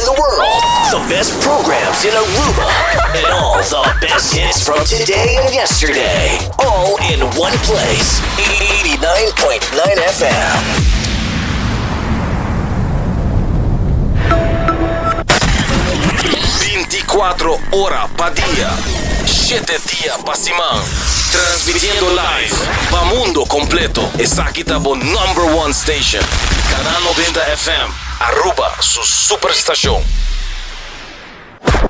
in the world, the best programs in Aruba, and all the best hits from today and yesterday. All in one place. 89.9 FM. 24 horas pa' día, 7 días pa' semana, transmitiendo live pa' mundo completo. Esa aquí está por number one station, Canal 90 FM, Aruba, su superestación.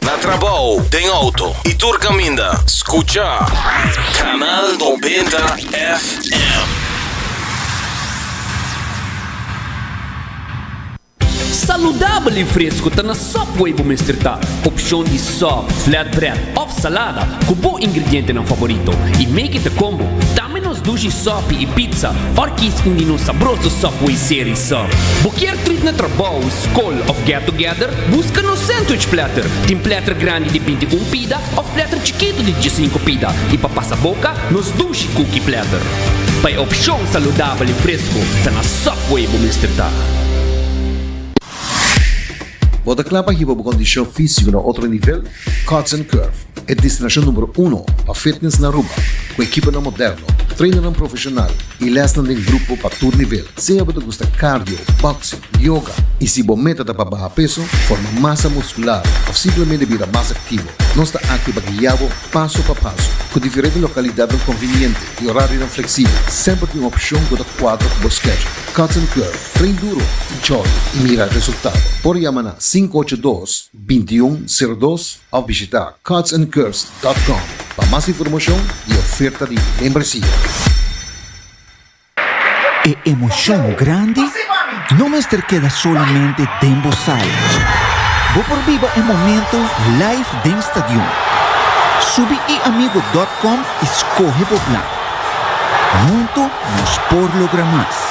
Na trabajo, tem auto y tur caminda, escucha Canal 90 FM. Saludável e fresco tá na Subway para mistertar. Opção de sub, flatbread ou salada com bom ingrediente não favorito. E make it a combo. Dá menos duche sop e pizza. Orquis indi no sabroso Subway series sub. Qualquer treat na trabalho, school ou get together, busca no sandwich platter. Tem platter grande de 21 pida ou platter chiquito de 15 pida. E para passar boca, nos duche cookie platter. Para opção saludável e fresco tá na Subway para mistertar. Bota clapa aqui para condição física no outro nível, Cuts and Curve é a destinação número 1 para fitness na Aruba, com equipa na moderno, treino profissional e lesson em grupo para todo nível. Se você gosta de cardio, boxing, yoga e se você meta para baixar peso, forma massa muscular ou simplesmente virar mais ativo, nós estamos aqui para guiá-lo passo a passo, com diferentes localidades convenientes e horários flexíveis. Sempre tem uma opção para quadro para o schedule. Cuts and Curve, treino duro, enjoy e mira resultado. Por chamar 582-2102 ou visitar cutsandcurves.com para mais informação e oferta de membresía. E emoção grande não mais queda solamente dentro do sala. Vou por viva o momento live dentro do estádio. Subi e amigo.com escorre o plan. Junto nos por lograr mais.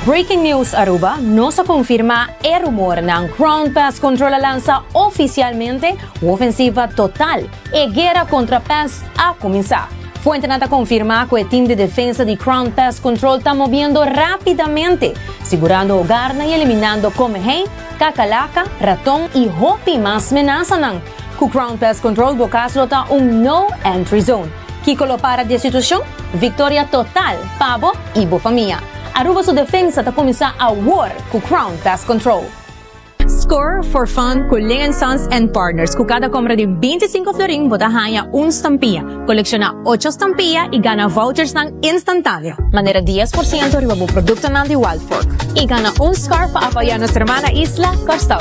Breaking news Aruba, no se confirma el rumor ng Ground Pest Control lanza oficialmente ofensiva total e guerra contra pest a comenzar. Fuente nata confirma que el team de defensa de Ground Pest Control está moviendo rápidamente, segurando hogar y eliminando Khamenei, cacalaca, ratón y hopi más amenazan. Con Ground Pest Control bocaslo está un no entry zone. Kiko lo para de situación, victoria total, pavo y bofamia. Aruba su defensa está começar a war com Ground Pest Control. Score for fun com Ling & Sons and Partners. Com cada compra de 25 florin, bota ganha stampilla. Colecciona 8 estampillas y gana vouchers ng instantáneo. Manera 10% riba o producto ng de Wild Fork. Y gana un scarf para apoyar nuestra hermana Isla Costau.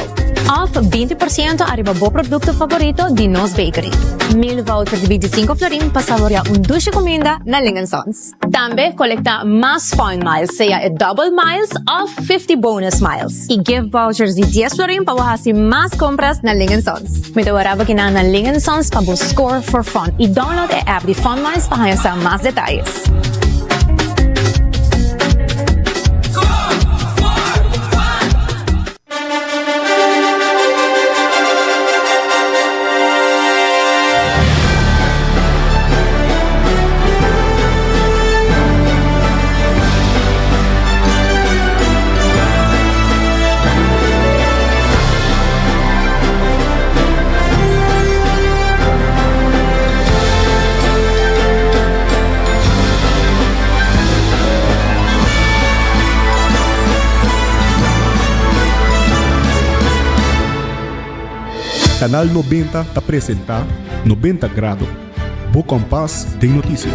Off 20% arriba o producto favorito de Nos Bakery. 1000 vouchers de 25 florin para saborear dulce comida na Ling & Sons. También colecta más fun miles, sea double miles o 50 bonus miles. Y give vouchers de 10 florin para hacer más compras na Ling & Sons. May tawaraba kina na Ling & Sons para score for fun. Y download el app de Fun Miles para sa más detalles. Canal 90 apresenta 90 Grado, Bo Compás de Notícia.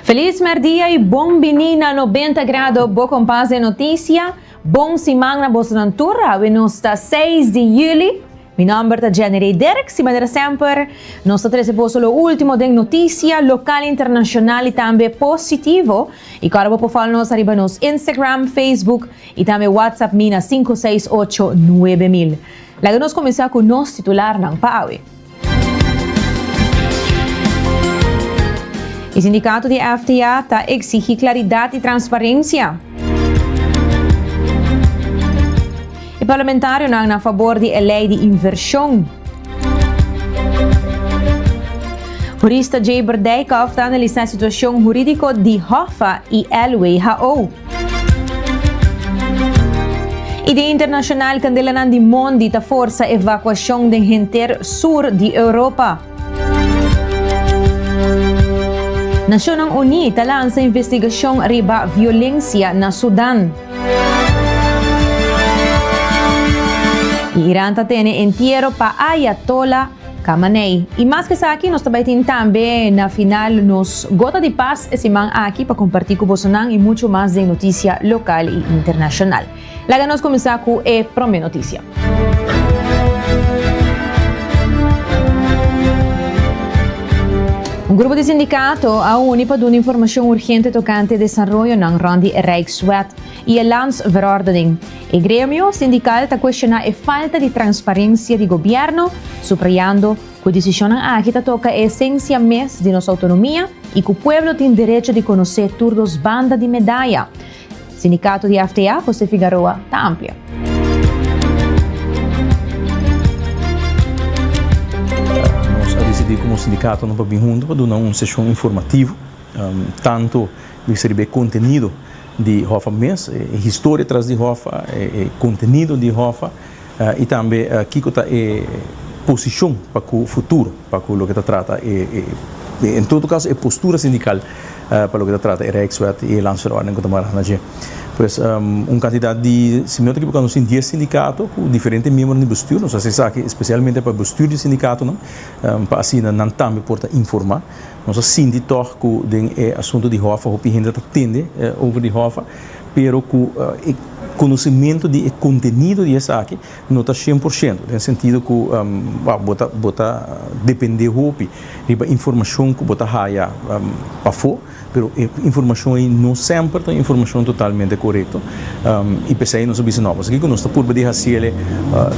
Feliz merdia e bom menina 90 Grado, Bo Compás de Notícia. Bom semana na Bosnantura, we nos está 6 de julho. Mi nome é Jenny Derek, se maneira sempre. Nós trazemos o último de notícia local, internacional e também positivo. E agora vou falar-nos arriba nos Instagram, Facebook e também WhatsApp mina 5689000. Lá nós começar com o nosso titular ng PAWI. O sindicato de FTA está exige claridad e transparencia. O parlamentário não a favor de lei de inversion. Jurista Jayburt Dijkhoff analisa a situação hurídico de HOFA y LWHO. Ideia internacional candelanan de mundo da força evacuação de gente sur de Europa. Nações Unidas lança investigação riba violência na Sudão. E Irã tem inteiro para Ayatollah Khamenei. E mais que isso aqui, nós também temos também na final nos Gota de Paz esse semana aqui para compartilhar com vocês e muito mais de notícia local e internacional. Lá nós começar com a primeira notícia. Um grupo de sindicato a uni para dar informação urgente tocante desenvolvimento na ronda Rijkswet e a landsverordening. O grêmio sindical está questionando a falta de transparência do governo, subrayando que a decisionnan aqui toca a essência mesmo de nossa autonomia e que o Pueblo tem direito de conhecer todas as bandas de medalha. Sindicato de FTA, José Figaroa, está amplia. Como sindicato não vai junto para dar uma sessão informativa, tanto de receber conteúdo de HOFA mesmo, história atrás de HOFA, conteúdo de HOFA e também aqui está a posição para o futuro, para o que trata, em todo caso, a postura sindical para o que trata, a Rijkswet e a landsverordening que estamos falando. Pois candidato de semana que nós temos 10 sindicatos com diferentes membros do bestuur, nós sabemos que especialmente para o bestuur de sindicato não, para assim não também porta informar, nós sabemos que o assunto de HOFA, o gente atende over de HOFA, pero com conhecimento de conteúdo de essa aqui não está 100%, no sentido que bota depende hopi, riba informação que bota raia para fora, pero informação aí não sempre é informação totalmente correta e pensei nós sabemos novos aqui que nós está por de fazer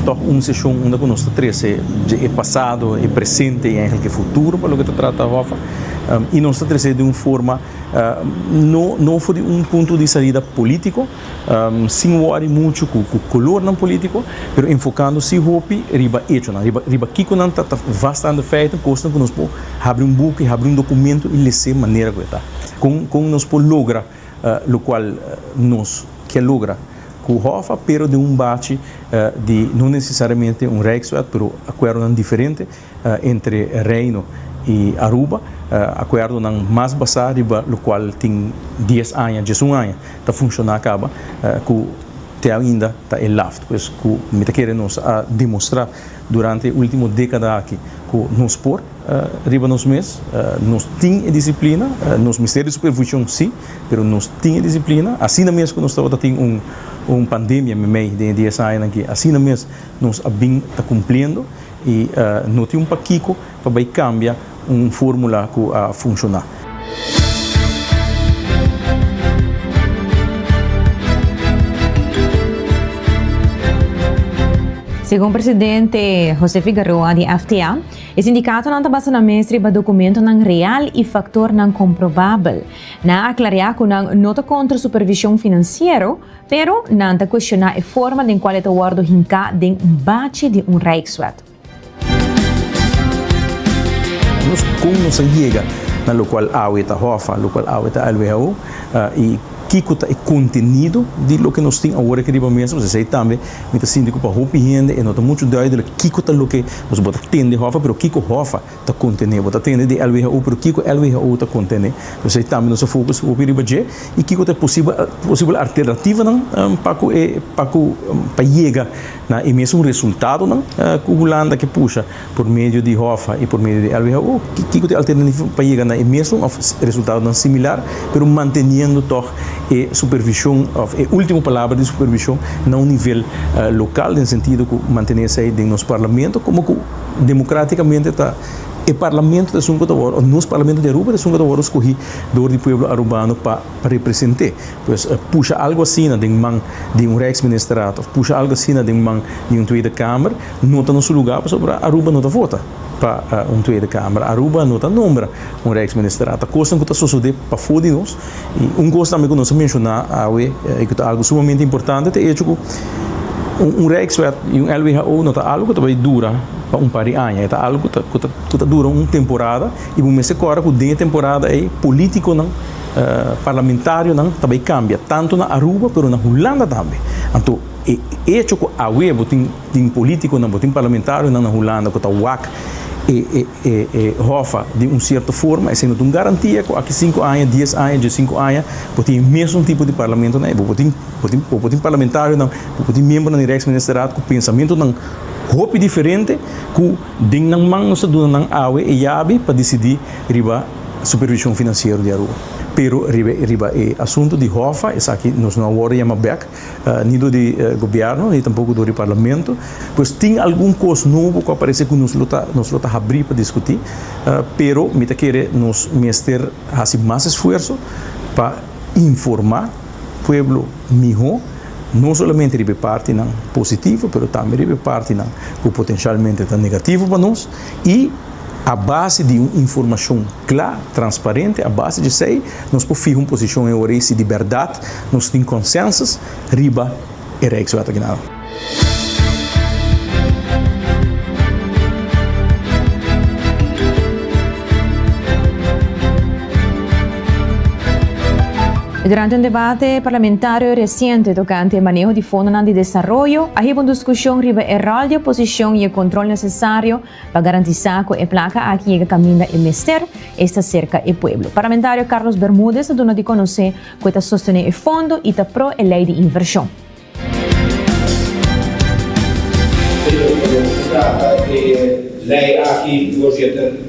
uma sessão onde nós está treze é passado é presente e é que futuro para o que trata a HOFA e nós está treze de uma forma não foi um ponto de saída político sem worry muito com o color não político pero enfocando-se hopi riba hecho riba que não está bastante feito costa que nós abrir book e abrir documento e ler maneira que está com nós por logra o qual nós que logra com HOFA pero de bate de não necessariamente Rijkswet pero acordo diferente entre Reino e Aruba acordo não mais basado o qual tem 10 anos 11 anos está funcionando acaba com até ainda está elaft pois que me querem nos demonstrar durante a última década aqui que nós por riba nos mês nós tem disciplina nos ministérios de supervisão sim pero nós tem disciplina assim mesmo que nós estava tem pandemia meio de 10 anos aqui assim mesmo nós bem está cumprindo e não tem Pakiko para cambiar fórmula que funcionar. Segundo o presidente José Figaroa de FTA, o sindicato não está basando na mestre para documento não real e fator não comprovável. Não aclarar que não está contra supervisão financeira, pero não está questionar a forma em qual está o guardo hinca de bate de Rijkswet. Como nos chega na local a HOFA, local a LWHO e que é conteúdo de lo que nós temos agora que riba mesmo, você sei também, muita síndico para roupa higiene, e não está muito doido que é lo que nós bota tende HOFA, pero que HOFA está contendo, bota tende de LWHO, pero que LWHO está contendo, você também nosso foco roupa riba je e que é possível alternativa não para chegar na mesmo resultado não que o Holanda que puxa por meio de HOFA e por meio de LWHO, que é alternativa para chegar na mesmo resultado não similar, pero mantendo toch e supervisão, a última palavra de supervisão não nível local, no sentido que manter-se aí no nosso parlamento, como que democraticamente está o parlamento de Sindicatonan, o nosso parlamento de Aruba de Sindicatonan escolhi do Pueblo arubano para representar. Pois puxa algo assim de mão de Rijksministeraat, puxa algo assim de mão de Tweede Kamer, não está no seu lugar para Aruba não está vota para Tweede Kamer. Aruba não está nombra Rijksministeraat. A coisa que está sucedendo para fora de nós, e coisa também que nós mencionar, que é algo sumamente importante, é que Rijkswet e LWHO não está algo que também dura par de anos. É algo que dura uma temporada e o mês agora que dentro temporada é político não parlamentário não também cambia tanto na Aruba, pero na Holanda também. Então hecho que a web tem político não tem parlamentário não na Holanda que tá WAC HOFA de certa forma é sendo uma garantia que aqui 5 anos, 10 anos, de 5 anos pode ter o mesmo tipo de parlamento não pode ter parlamentário não pode ter membro na direção ministerial com pensamento não roupa diferente que tem na mão não se dá na água e abre para decidir riba supervisão financeira de Aruba. Pero riba assunto de HOFA, essa aqui nós não agora chama back, nem do governo, nem tampouco do parlamento, pois tem algum coisa novo que aparece que nós luta abrir para discutir, pero me tá querer nos mestre fazer mais esforço para informar o Pueblo melhor, não somente riba parte não positivo, pero também riba parte não que potencialmente tá negativo para nós e a base de informação clara, transparente, a base de sei, nós podemos uma posição em origem de verdade, nós temos consensos, riba e reexo ataginado. Durante un debate parlamentario reciente tocante el manejo de fondos de desarrollo, hay una discusión sobre el rol de oposición y el control necesario para garantizar que el placa aquí llega camina el mester está cerca del pueblo. Parlamentario Carlos Bermudes donde de conocer que está sostener el fondo y está pro la ley de inversión. Lei aqui, voorzitter,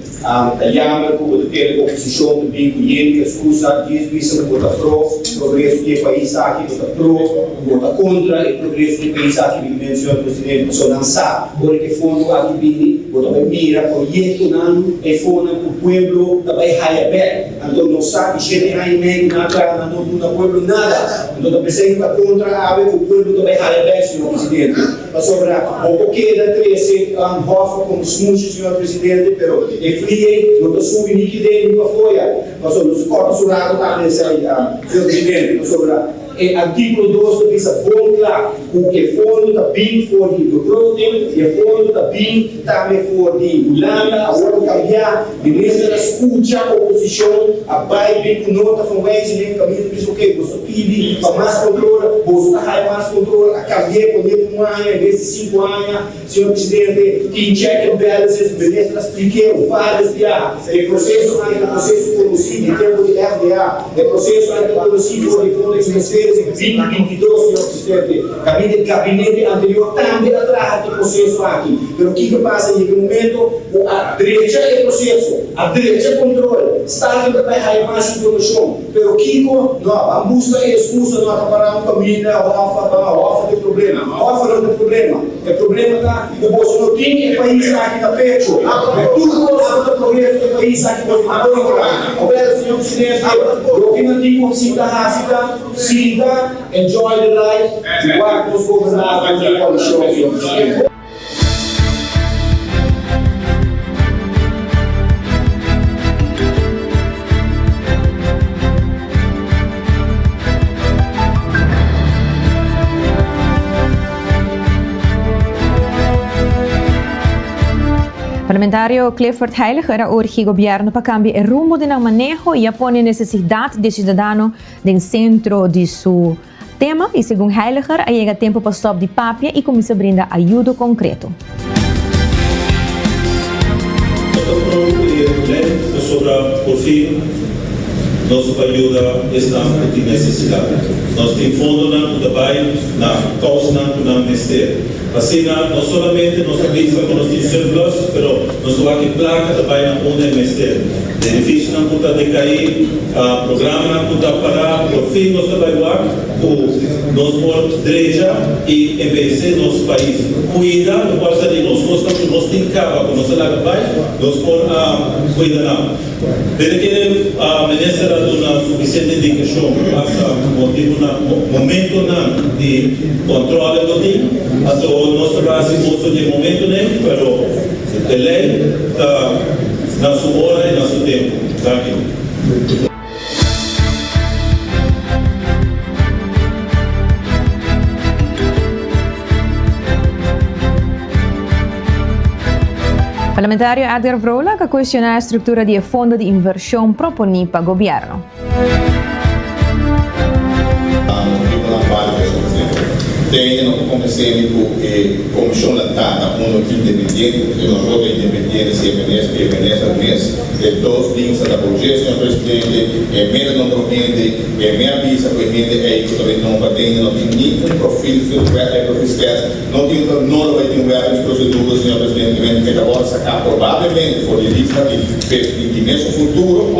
jammer hoe we de oppositie te bieden, que excusa, diz que vota pro, progresso do país aqui vota pro, vota contra, e progresso do país aqui que menciona o presidente só lançar, porque fundo aqui bini, vota bem mira, projeto não, e fundo para o pueblo também raia bem, então não sabe, gente raia bem, nada, não do pueblo nada, então apresenta contra a ave, o pueblo também raia bem, senhor presidente, mas sobre o que da 13 HOFA como smoothie, senhor presidente, pero é frio, não está subindo liquidez, nunca foi, mas sobre os corpos surados também, senhor presidente, sobre o artículo 2 diz bom claro, o que fundo está bem for de Groningen, e o fundo está bem também for de Holanda, agora cambiar, de mesa da escuta, a oposição, a baile com nota from ways e caminho diz o que, você pede para mais controle, você está mais controle, a cambiar com ele 1 ano, em vez de 5 anos, senhor presidente, tem check and balances, beleza, expliquei várias de o processo conhecido em termos de FDA, o processo conhecido de fundo de ministério, em 2022, senhor presidente, gabinete anterior também atrás do processo aqui. Mas o que passa em algum momento, a direita é processo, a direita é controle, o Estado também tem mais informação. Mas o que a busca é excusa, não acabará um caminho, a HOFA tem problema. A HOFA não tem problema. O problema está, o Bolsonaro tem que o país aqui na pecho. É tudo o progresso do país aqui no Figaroa. Obrigado, senhor presidente. O que não tem como sinta, enjoy the life, e guarda os governados de coalição, senhor presidente. Parlamentario Clifford Heyliger urge o governo para cambiar el rumbo de manejo y pone necesidad de ciudadano en el centro de su tema y según Heyliger llega tiempo para stop de papia y comienza a brindar ayuda concreto. Por fin, nossa ajuda está de necessidade. Nós temos fundo na causa do ministério. Assim, não somente nós também temos surplus, mas nós temos placa também na onde é ministério. O edifício não pode decair, o programa não pode parar. Por fim, nós trabalhamos com nosso direito e envelhecer nosso país. Cuidar do parte de nós que nós temos cava, quando nós trabalhamos, nós podemos cuidar. Desde que a ministra deu uma suficiente indicação para o momento de controle do tempo, então nós trabalhamos de momento, mas a lei está na sua hora e no seu tempo. Tranquilo. Parlamentario Edgar Vrolijk a cuestionar a estructura de Fondo de inversión proponida para el gobierno. Tem no conhecimento comissão lançada independente, não voto independente, se Veneza mês, todos linhos da projeto, senhor presidente, menos não provende, meia visa provende, que também não batendo, não tem nenhum perfil fiscal, não tem vai ter de proceduras, senhor presidente, que agora sacar provavelmente for de lista de nesse futuro,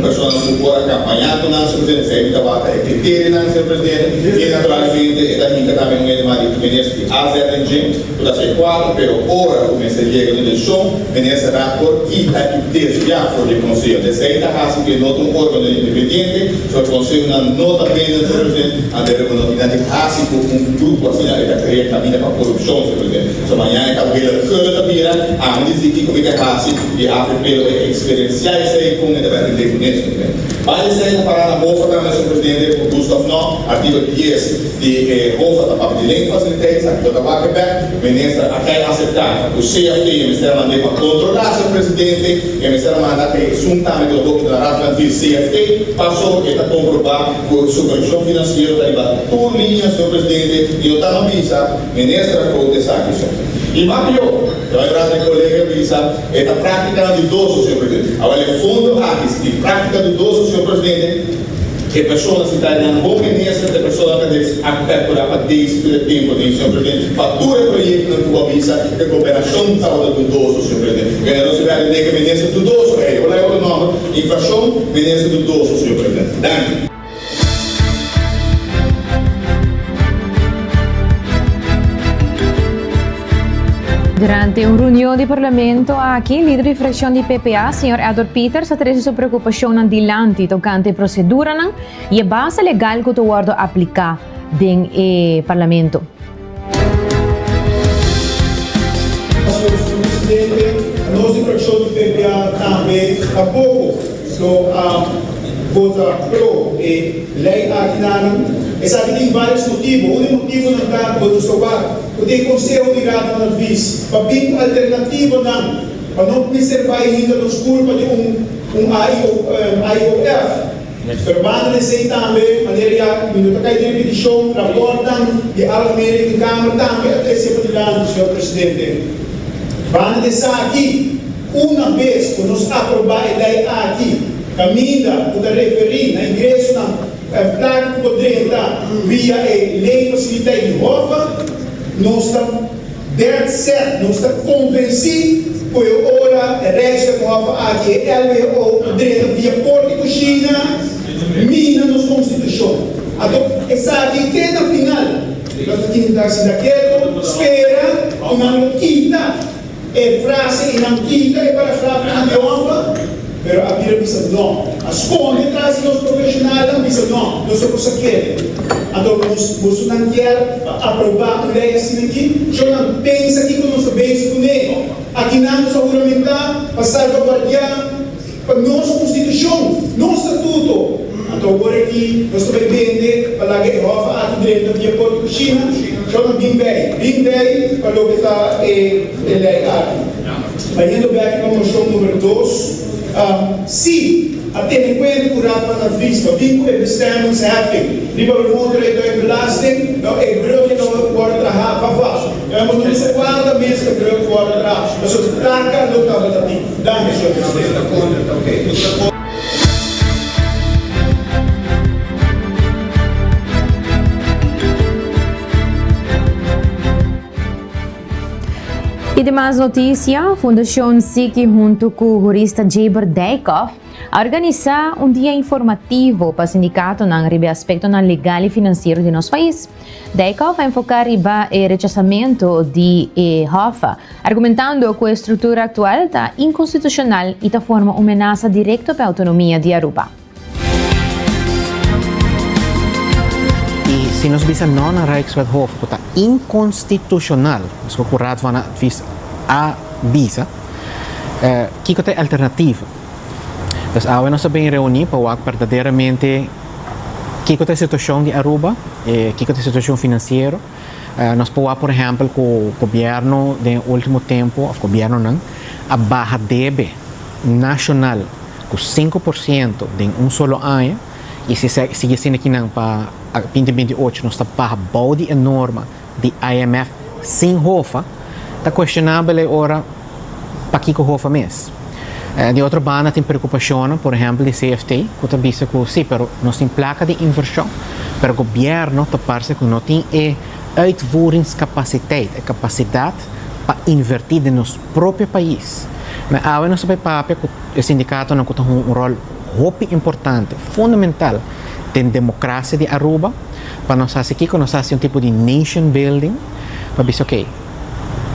pessoa não pode acompanhar com nosso presidente, sempre estava critério não senhor presidente, e naturalmente é da minha também não é mais de ministro a ZNG, toda essa quadro, pero ora o ministro chega no deixou, ministro rapport que está aqui desde já for de conselho, dessa aí da raça que não tem órgão independente, só o conselho não nota bem senhor presidente, a deve não de raça com grupo assim, ele cria caminho para corrupção senhor presidente, só amanhã é cabelo que da vira, a onde diz que como é raça e a pelo experienciar isso aí com ele Vai ser para a HOFA também, senhor presidente, o Gustavo Nó, artigo 10 de HOFA da Papa de Lei Facilities, aqui da Quebec, ministra até aceitar o CFT e o Ministério mandei para controlar, senhor presidente, e o Ministério manda que juntamente com o documento da Rafa CFT, passou que está comprovado com a supervisão financeira da IBA, tudo linha, senhor presidente, e não está na visa, ministra com o destaque, senhor. E Mario, eu agradeço ao colega Visa, é da prática de idoso, senhor presidente. Agora, é fundo aqui, de prática de idoso, senhor presidente, que pessoas que estão dando bom ministro, que pessoas que devem apertar para 10 tempo, senhor presidente, para todo o projeto na tua Visa, que a cooperação está do idoso, senhor presidente. Porque não se vai dizer que ministro do idoso, eu levo o nome, infração, ministro do idoso, senhor presidente. Danke. Durante uma reunião de parlamento aqui, líder de fração de PPA, Sr. Eduard Pieters, atrás sua preocupação adiante tocante procedura e a base legal que o guarda aplicar no parlamento. A nossa fração de PPA também há pouco vota pro lei aqui na essa tem vários motivos. Um motivo não está para estourar. O tem conselho obrigado na vice. Para vir com alternativa não. Para não preservar ainda dos culpas de IOF. Permanente sei também, maneira que não está caindo de show, raportam de almeria de câmara também até ser por senhor presidente. Para deixar aqui uma vez que nós aprovar a lei aqui, caminha para referir na ingresso na placa podrenta via a lei facilitada de HOFA, nós estamos dead set, nós estamos convencidos que agora a regra com HOFA aqui, LWHO, podrenta via Porto China, mina nos Constituição. Então, essa aqui tem na final, nós temos que dar daquilo, espera, e não quita, é frase, e não quita, é para a frase de HOFA. Pero a Bíblia diz não. As contas trazem os profissionais dizem não. Nós somos aquele. Então, nós não queremos aprovar a lei assim aqui. Já não pensa que nós sabemos com ele. Aqui não nos juramentar, passar para guardiar a nossa Constituição, nosso Estatuto. Então, agora aqui, nós também vende para que a HOFA aqui dentro de Porto de China. Já não bem bem para o que está a lei aqui. Mas indo bem aqui para a moção número 2. Se até enquanto curado para a vista, vinco e bestemmings heffing, riba vermoedelijk uit belasting, nou ik brug dat worden gehaald van vast. We moeten niet zoveel mensen gebruikt worden gehaald. Dus het taken lukt dat het niet. Dank je, president. E demais notícia, a Fundação SIC junto com o jurista Jayburt Dijkhoff organizar dia informativo para o Sindicatonan sobre aspecto legal e financeiro de nosso país. Dijkhoff vai enfocar no rechaçamento de HOFA, argumentando que a estrutura atual está inconstitucional e está forma uma ameaça direta para a autonomia de Aruba. E se nós vissem não na Rijkswet HOFA, que está inconstitucional, mas que o raad van advies avisa, que tem alternativa. Então, agora nós vamos reunir para ver verdadeiramente que tem a situação de Aruba, que tem a situação financeira. Nós podemos, por exemplo, com o governo no último tempo, o governo não, a barra debe nacional com 5% em solo ano, e se sigue sendo aqui para 2028, nós está para balde enorme de IMF sem HOFA, está questionável ora Pakiko HOFA mesmo. De outra banda tem preocupação, por exemplo, de CFT, que está visto que sim, mas nós temos placa de inversão, mas o governo está parece que não tem uitvoeringscapaciteit, a capacidade para invertir no nosso próprio país. Mas agora nós sabemos que o sindicato não tem um rol muito importante, fundamental, da democracia de Aruba, para nós fazer aqui, que nós fazemos tipo de nation building, para dizer, ok,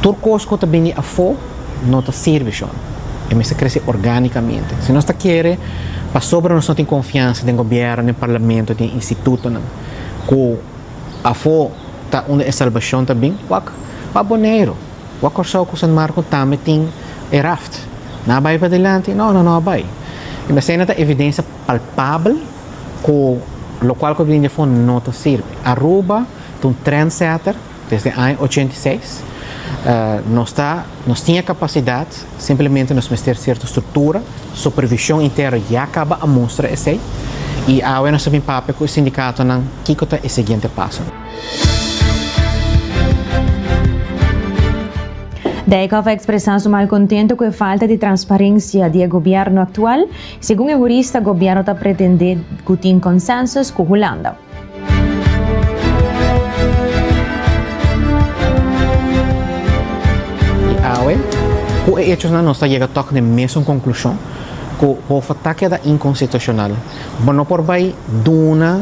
tudo que está bem a fora, não está servindo. E mas cresce organicamente. Se nós queremos, para sobre nós não tem confiança no governo, no parlamento, no instituto, que a fora está onde é salvação também, o boneiro, o acordo com o San Marco também tem raft. Não vai para adelante, não vai. E mas ainda tem evidência palpável que o local que vem de fundo não está serve. Aruba tem um trendsetter desde o ano 86. Nós tínhamos capacidade, simplesmente nós temos certa estrutura, supervisão interna já acaba a mostrar esse, e agora nós sabemos que o sindicato não que é o seguinte passo. Dijkhoff expressou seu malcontento com a falta de transparência do governo atual. Segundo o jurista, o governo está pretendendo discutir consensos com a Holanda. O hecho não está chegando a na mesma conclusão que o ataque é inconstitucional. Mas não por vai dona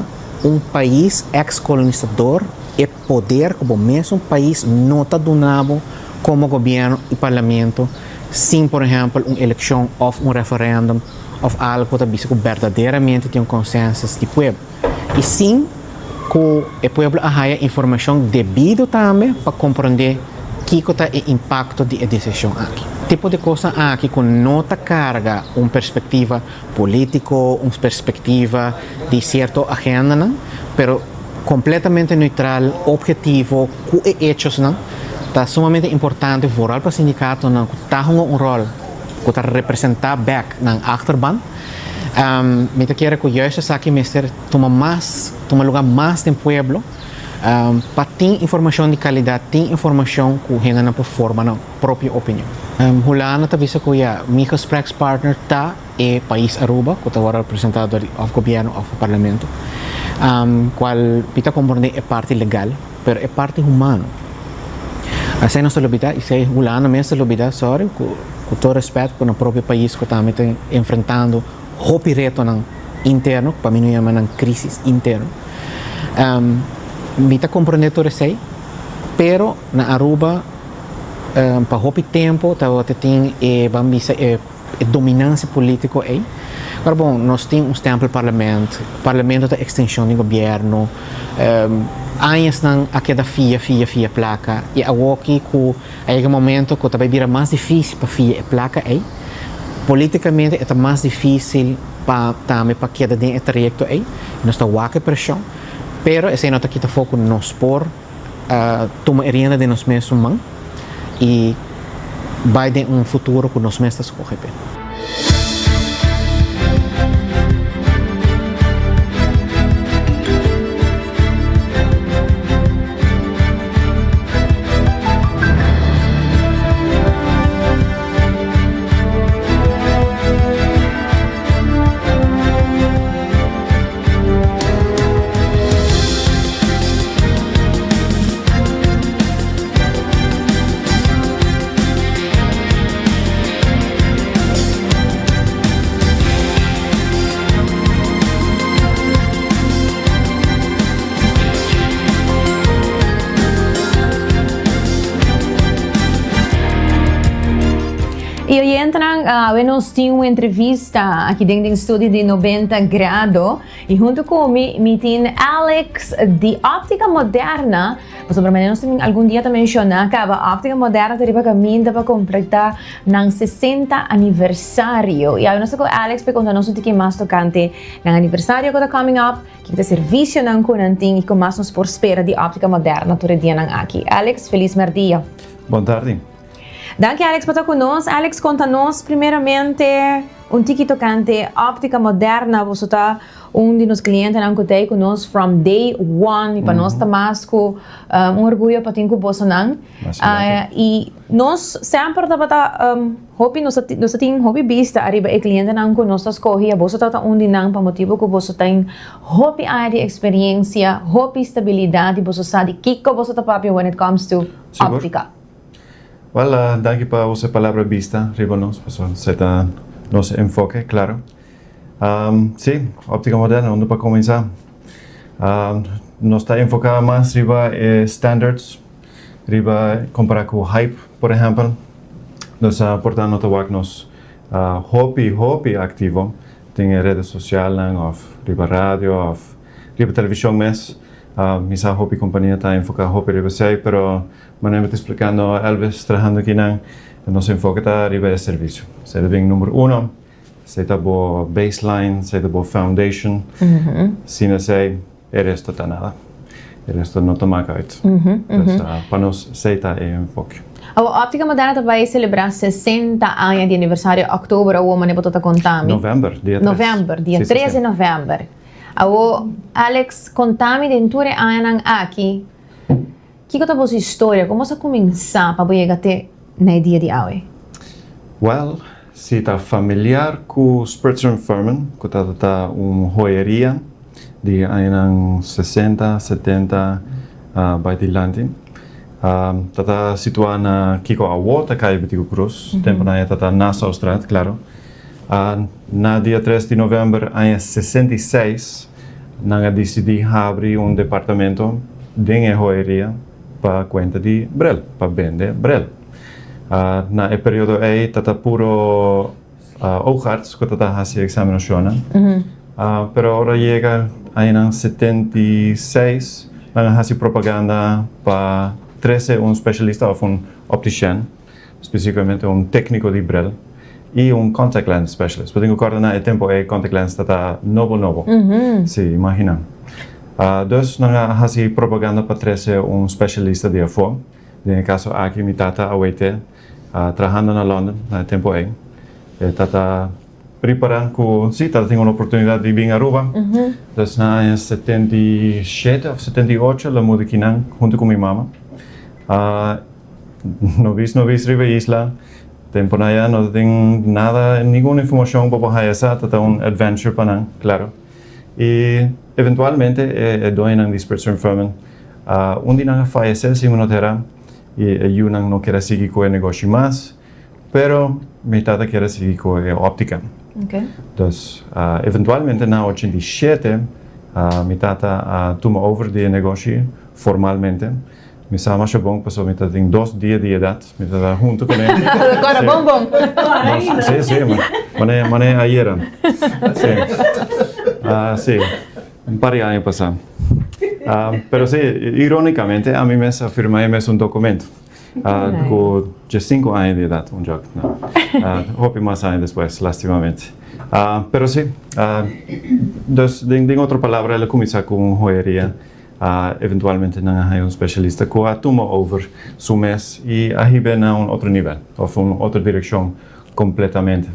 país ex-colonizador e poder como mesmo país não está donado como governo e parlamento sem, por exemplo, uma eleição ou referendo ou algo que verdadeiramente tem consenso de povo. E sim que o povo tenha informação devida também para compreender que é o impacto da decisão aqui. Tipo de coisa aqui que não carga uma perspectiva política, uma perspectiva de certa agenda, mas completamente neutral, objetivo, com hechos, está sumamente importante para o sindicato que está um rol que está representar back na achterban. Me quero que juist aqui mestre toma lugar mais no Pueblo. Para ter informação de qualidade, ter informação que a gente não pode formar a própria opinião. Holanda está vista que o meu gesprekspartner está no país Aruba, que está representado do governo ou do parlamento, qual pita compreender é parte legal, mas é parte humana. Assim não se olvida, e se Holanda mesmo se olvida, sorry, com todo respeito com o próprio país que está enfrentando o reto interno, para mim não é uma crise interna. Me está compreendendo tudo isso, pero na Aruba, para o tempo, tem dominância política aí. Agora, bom, nós temos um tempo parlamento da extensão do governo, anos não aquela fia placa, e agora que aí um momento que também vira mais difícil para fia placa aí, politicamente é mais difícil para queda dentro do trajecto aí, nós estamos com pressão. Pero esse nota aqui está foco nos por tomar rienda de nós mesmos e vai ter futuro que nós mesmos escolhemos. E hoje nós temos uma entrevista aqui dentro do estúdio de 90 graus e junto comigo tem Alex de Óptica Moderna. Sobre nós algum dia também mencionar que a Óptica Moderna está caminho para completar no 60 aniversário. E aí nós com Alex para contar o que mais tocante no aniversário que está coming up, que é serviço não conanting e como mais nos por espera de Óptica Moderna todo dia aqui. Alex, feliz dia. Boa tarde. Danke, Alex, por estar conosco. Alex, conta-nos primeiramente um tiki tocante Óptica Moderna. Você está de nos clientes que tem conosco from day one. E para nós também orgulho para ter você não. E nós sempre hobby, nós temos hobby vista arriba e cliente não conosco escolhe. Você está de não para motivo que você tem hobby área de experiência, hobby estabilidade. Você sabe que você está papi when it comes to óptica. Well, danke para essa palavra vista, riba nos, pues, será nosso enfoque, claro. Sí, óptica moderna, onde para começar. Nos está enfocado mais riba standards, riba comparar com hype, por exemplo. Nos portanto nota nos hobby ativo, tem redes sociais, of riba rádio, of riba televisão mes. Misa hobby companhia está enfocada hobby riba sei, pero maneira explicando Elvis trabajando aqui não, nosso enfoque está riba de serviço. Seria bem número 1, seria bo baseline, seria bo foundation. Sin esse, o resto está nada. O resto não toma out. Então, para nós, seria o enfoque. A Óptica Moderna vai celebrar 60 anos de aniversário em outubro, ou uma nebotota contami? Novembro, dia 3. Dia 13 de novembro. Alex, contami dentro de anos aqui. Que é a vossa história? Como você começou para chegar até no dia de hoje? Well, se está familiar com Spritzer Firmen, que está uma joieria de anos 60, 70, by dilante. Está situada na Kiko Awota, Caia Betico Cruz. Tempo na está na South, claro. Na dia 3 de novembro de 66, nós decidimos abrir departamento de joieria para conta de brel, para vender brel. Na período aí, está puro hojarts que está fazendo examinação. Pero agora chega em 76, nós fazemos propaganda para 13 especialista ou optician, especificamente técnico de brel. E contact lens specialist. Porque agora na tempo contact lens está novo. Sim, imagina. Dus nós fazemos propaganda para 13 especialista de afo. No caso aqui mi tata awete trabalhando na London na tempo tata preparando com tata tem uma oportunidade de vir a Aruba. Dus na 77 ou 78 la mude aqui junto com minha mama. No vis riba isla. Tempo na ya não tem nada, nenhuma informação para poder fazer, está adventure para nós, claro. E eventualmente dois anos de Spritzer Firmen, onde nós fazemos sim monotera e eu não quero seguir com o negócio mais, pero minha tata quer seguir com a óptica. Então, eventualmente na 87, minha tata toma over de negócio formalmente. Me sabe mais bom, porque eu tenho 2 dias de idade, me está junto com ele. Agora bom. Sim, mas é ayer. Sim, par de anos passados. Pero sim, ironicamente, a mim me afirma documento com 5 anos de idade, jogo. Houve mais anos depois, lastimamente. Pero sim, em outra palavra, ela começa com joieria. Eventualmente não há especialista que toma over seu mês e arriba a outro nível, ou outra direção completamente.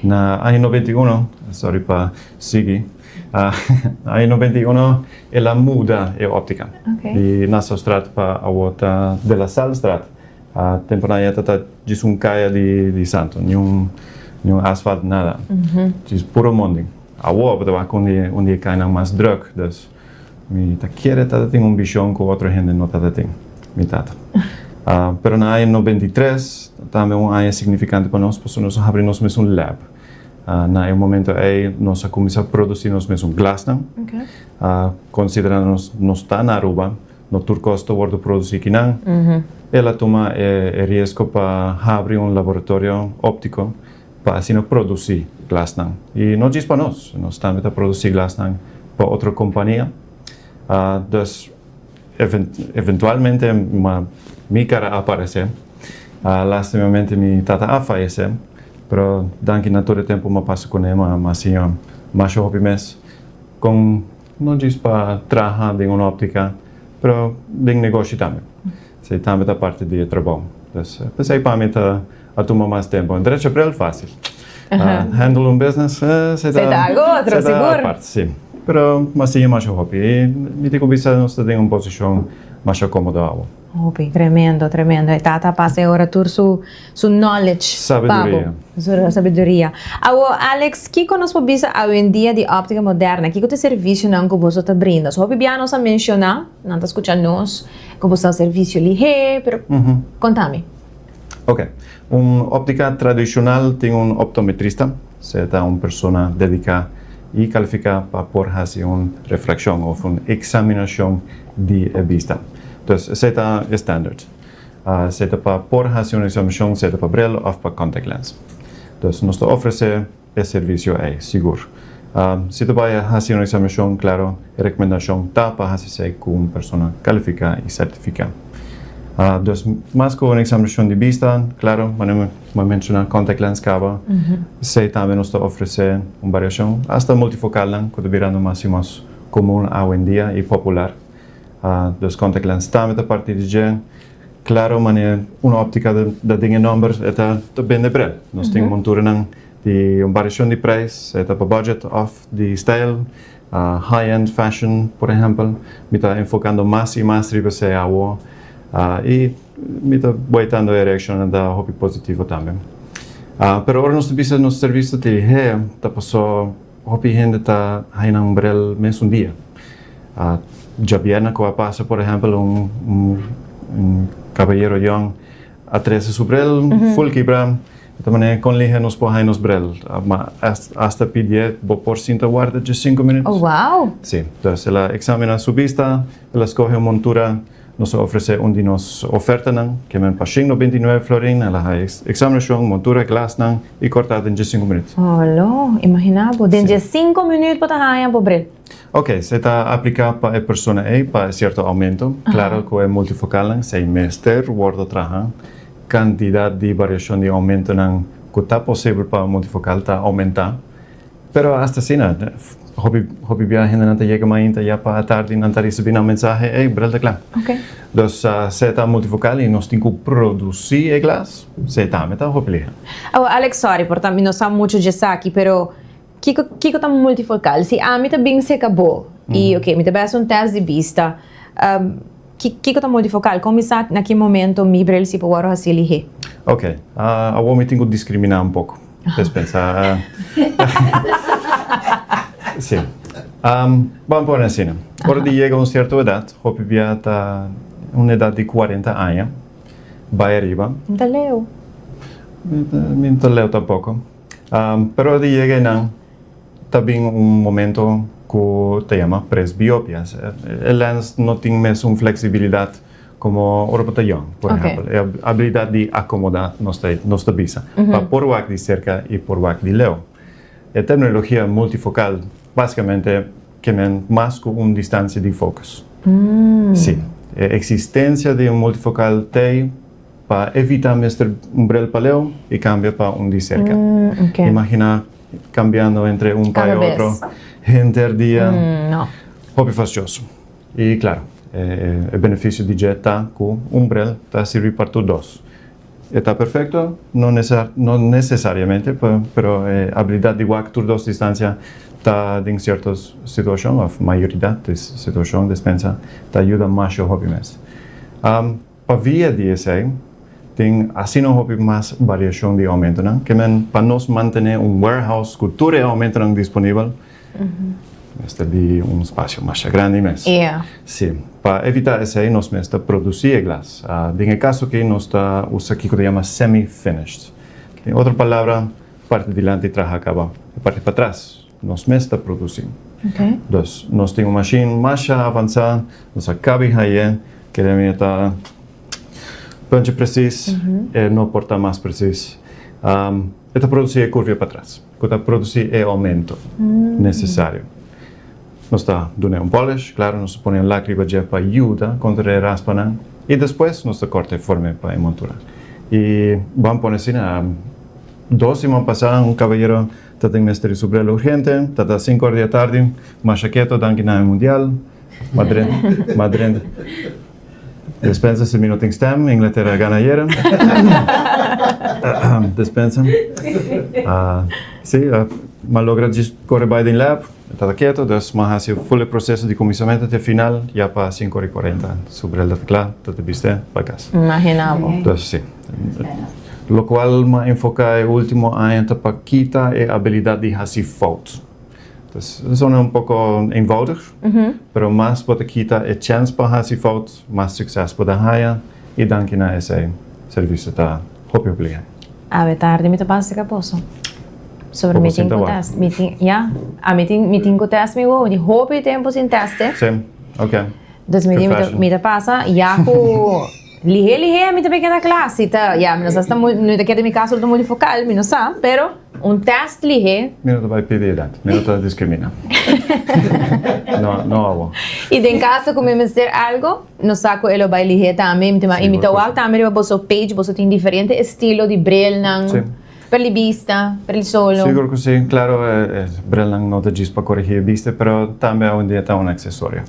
Na ano 91, sorry para seguir, ano 91 ela muda a óptica. E na sua estrada para a outra de la Sal estrada, a temporada está de caia de santo, nenhum asfalto nada, diz puro monding. A outra vai onde cai mais druk, dus mi tata tem visão que outra gente não tem, mi tata. Pero na ano 93 também ano significante para nós, porque nós abrimos mesmo lab. Na momento aí nós começamos a produzir nós mesmo glass, considerando nós está na Aruba, no turcosto vou produzir aqui não. Ela toma risco para abrir laboratório óptico para assim produzir glass não. E não diz para nós também a produzir glass não para outra companhia. Dus eventualmente minha cara aparece. Lastimamente minha tata falece, pero danke na todo tempo me passo com ela, mas sim, mais hobby mês, com não diz para trabalhar em uma óptica, pero em negócio também. Se também da parte de trabalho. Entonces, pues ahí para mí a tomar más tiempo. En derecho pero es fácil. Handle un business, se da algo otro, seguro. Aparte, sí. Pero más sí, más hobby. Y mi tico visa no está en una posición más cómoda. Hobby, tremendo. E tata passa agora tur su knowledge. Sabedoria. Su sabedoria. Alex, que conosco bisa hoje em dia de óptica moderna? Que o serviço não que você está brinda? Só para nós mencionar, não está escutando nós, que você serviço ali, pero contame. Ok. Óptica tradicional tem optometrista, é uma pessoa dedicada e calificada para por fazer uma refração ou uma examinação de vista. Então, esse é o standard. Esse é para por fazer uma examinação, esse é para bril ou para contact lens. Então, nós oferecemos esse serviço aí, seguro. Se você vai fazer uma examinação, claro, a recomendação está para fazer com uma pessoa qualificada e certificada. Mas com uma examinação de vista, claro, vamos mencionar contact lens cava. Se também nós oferecemos uma variação, hasta multifocal, que está virando mais comum hoje em dia e popular. Dos contact lens também a partir de já. Claro, uma óptica de dinheiro numbers é bem de breve. Nós temos montura de uma variação de preço, é para budget, off, de style, high-end fashion, por exemplo. Me está enfocando mais e mais riba se agua. E me está botando a reação da hobby positivo também. Pero agora nós temos no serviço de está passando hobby gente está aí na umbrella mês dia. Já viernes que passa, por exemplo, caballero young a 13 subrel, full quebra, também com liga nos põe nos brel, hasta pedir por cinta guarda de 5 minutos. Oh, wow! Sim, então ela examina sua vista, ela escolhe uma montura, nos oferece de nos oferta que é para 5,99 florin, ela faz examinação, montura, glass e cortada em 5 minutos. Olha, imaginava, dentro de 5 minutos para estar para brel. Ok, se está aplicado para a pessoa para certo aumento, claro que é multifocal, se é mestre, guarda traja, quantidade de variação de aumento que está possível para multifocal está aumentar, pero hasta assim, hobby viagem não chega mais já para a tarde não está recebendo mensagem, brel de claro. Ok. Então, se está multifocal e nós temos que produzir o glass, se está hobby. Alex, sorry, porque não sabemos muito disso aqui, pero que está multifocal? Se a mim também se acabou e ok, me também um teste de vista. Que está multifocal? Como está naquele momento me brel se para fazer ali? Ok, agora me tenho que discriminar um pouco. Pensar. Sim. Vamos por assim. Quando chega a uma certa idade, o bebê está uma idade de 40 anos, vai arriba. Não leu. Não leu tampouco. Pero de chega não. Também momento que te chama presbiópias. O lens não tem mais uma flexibilidade como o orbitalhão, por exemplo. É a habilidade de acomodar nossa vista. Para por o de cerca e por o de leu. A tecnologia multifocal, basicamente, que é mais que uma distância de focos. Sim. A existência de um multifocal tem para evitar mestre um brel para leu e cambia para um de cerca. Imagina cambiando entre um para e outro, dia, hobby fastioso. E claro, o benefício de jet com um brel está servir para todos. Está perfeito? Não necessariamente, pero a habilidade de guardar todas as distâncias está em certas situações, a maioria das situações, dispensa, te ajuda mais o hobby mesmo. Para via DSA, tem assim um hobby mais variação de aumento, né? Que para nós manter warehouse com todo o aumento disponível, este de espaço mais grande mesmo. Sim. Para evitar isso aí, nós mesmo produzir glass. No caso que nós usamos aqui que se chama semi-finished. Tem outra palavra, parte de diante traja acaba, parte para trás, nós mesmo produzimos. Então, nós temos uma machine mais avançada, nós acabamos aí, que está punch preciso, não porta mais preciso. Está produzir a curva para trás, está produzir o aumento necessário. Nós está dando polish, claro, nós põe lágrima já para ajuda contra a raspa, e depois nós corta forma para a montura. E vamos pôr assim, 2 semanas passadas, caballero está em mestre subrelo urgente, está 5 horas da tarde, mais chaqueto, está na mundial, Madrid. Despensa se minuto stem, Inglaterra gana ayer. Despensa. Malogra corre by din lab, está quieto, dus maar hace full proceso de comisamiento até final, ya para 5:40 sobre el claro, todo viste para casa. Imaginamos. Entonces sí. Lo cual me enfoca el último año para quitar la habilidad de hacer fotos. Entonces, son un poco eenvoudig, pero más para quitar el chance para hacer fotos, más suceso para haya y dan que na ese servicio está obligado. A ver, tarde me pasa que posso. Sobre meeting com test. Meeting com test me go, de hope tempo sem teste. Sim, ok. Dus me passa, já com lihe, me também queda classe, tá? Já, mas nós estamos no daqui de minha casa, tô muito focal, me não sabe, pero test lihe. Me não vai pedir idade, me não discrimina. Não hago. E em casa como me ser algo, no saco ele vai lihe também, me imita o alto também, você page, você tem diferente estilo de brelnang. Sim. Per la vista, per il solo. Seguro que sí, claro, Brelang no te dice para corregir vista, pero también hoy en día está un accesorio.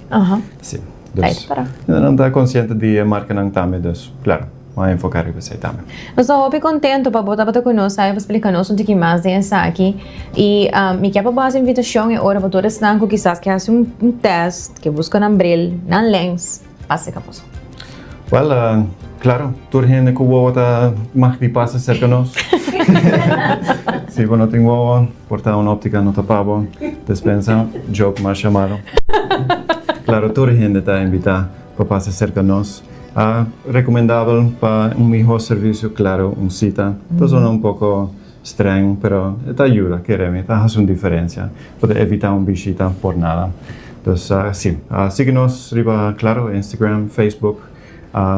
Sí. Dus, não está consciente de marca não também, dus, claro, vai enfocar em você também. Eu estou muito contente para botar para conosco, para explicar nos um pouquinho mais dessa aqui. E me quer para fazer invitação e hora para todos estão que quizás que façam teste, que buscam na bril, na lens, passa que posso. Well, claro, toda gente que vota mais de passa cerca de nós. Se eu não tenho portar uma óptica no tapabo, despensa, jogo mais chamado. Claro, toda gente está invitada para passar cerca de nós. Recomendável para melhor serviço, claro, cita. Então, é um pouco estranho, mas te ajuda, queremos, faz uma diferença. Pode evitar uma visita por nada. Então, sim, siga-nos, claro, Instagram, Facebook.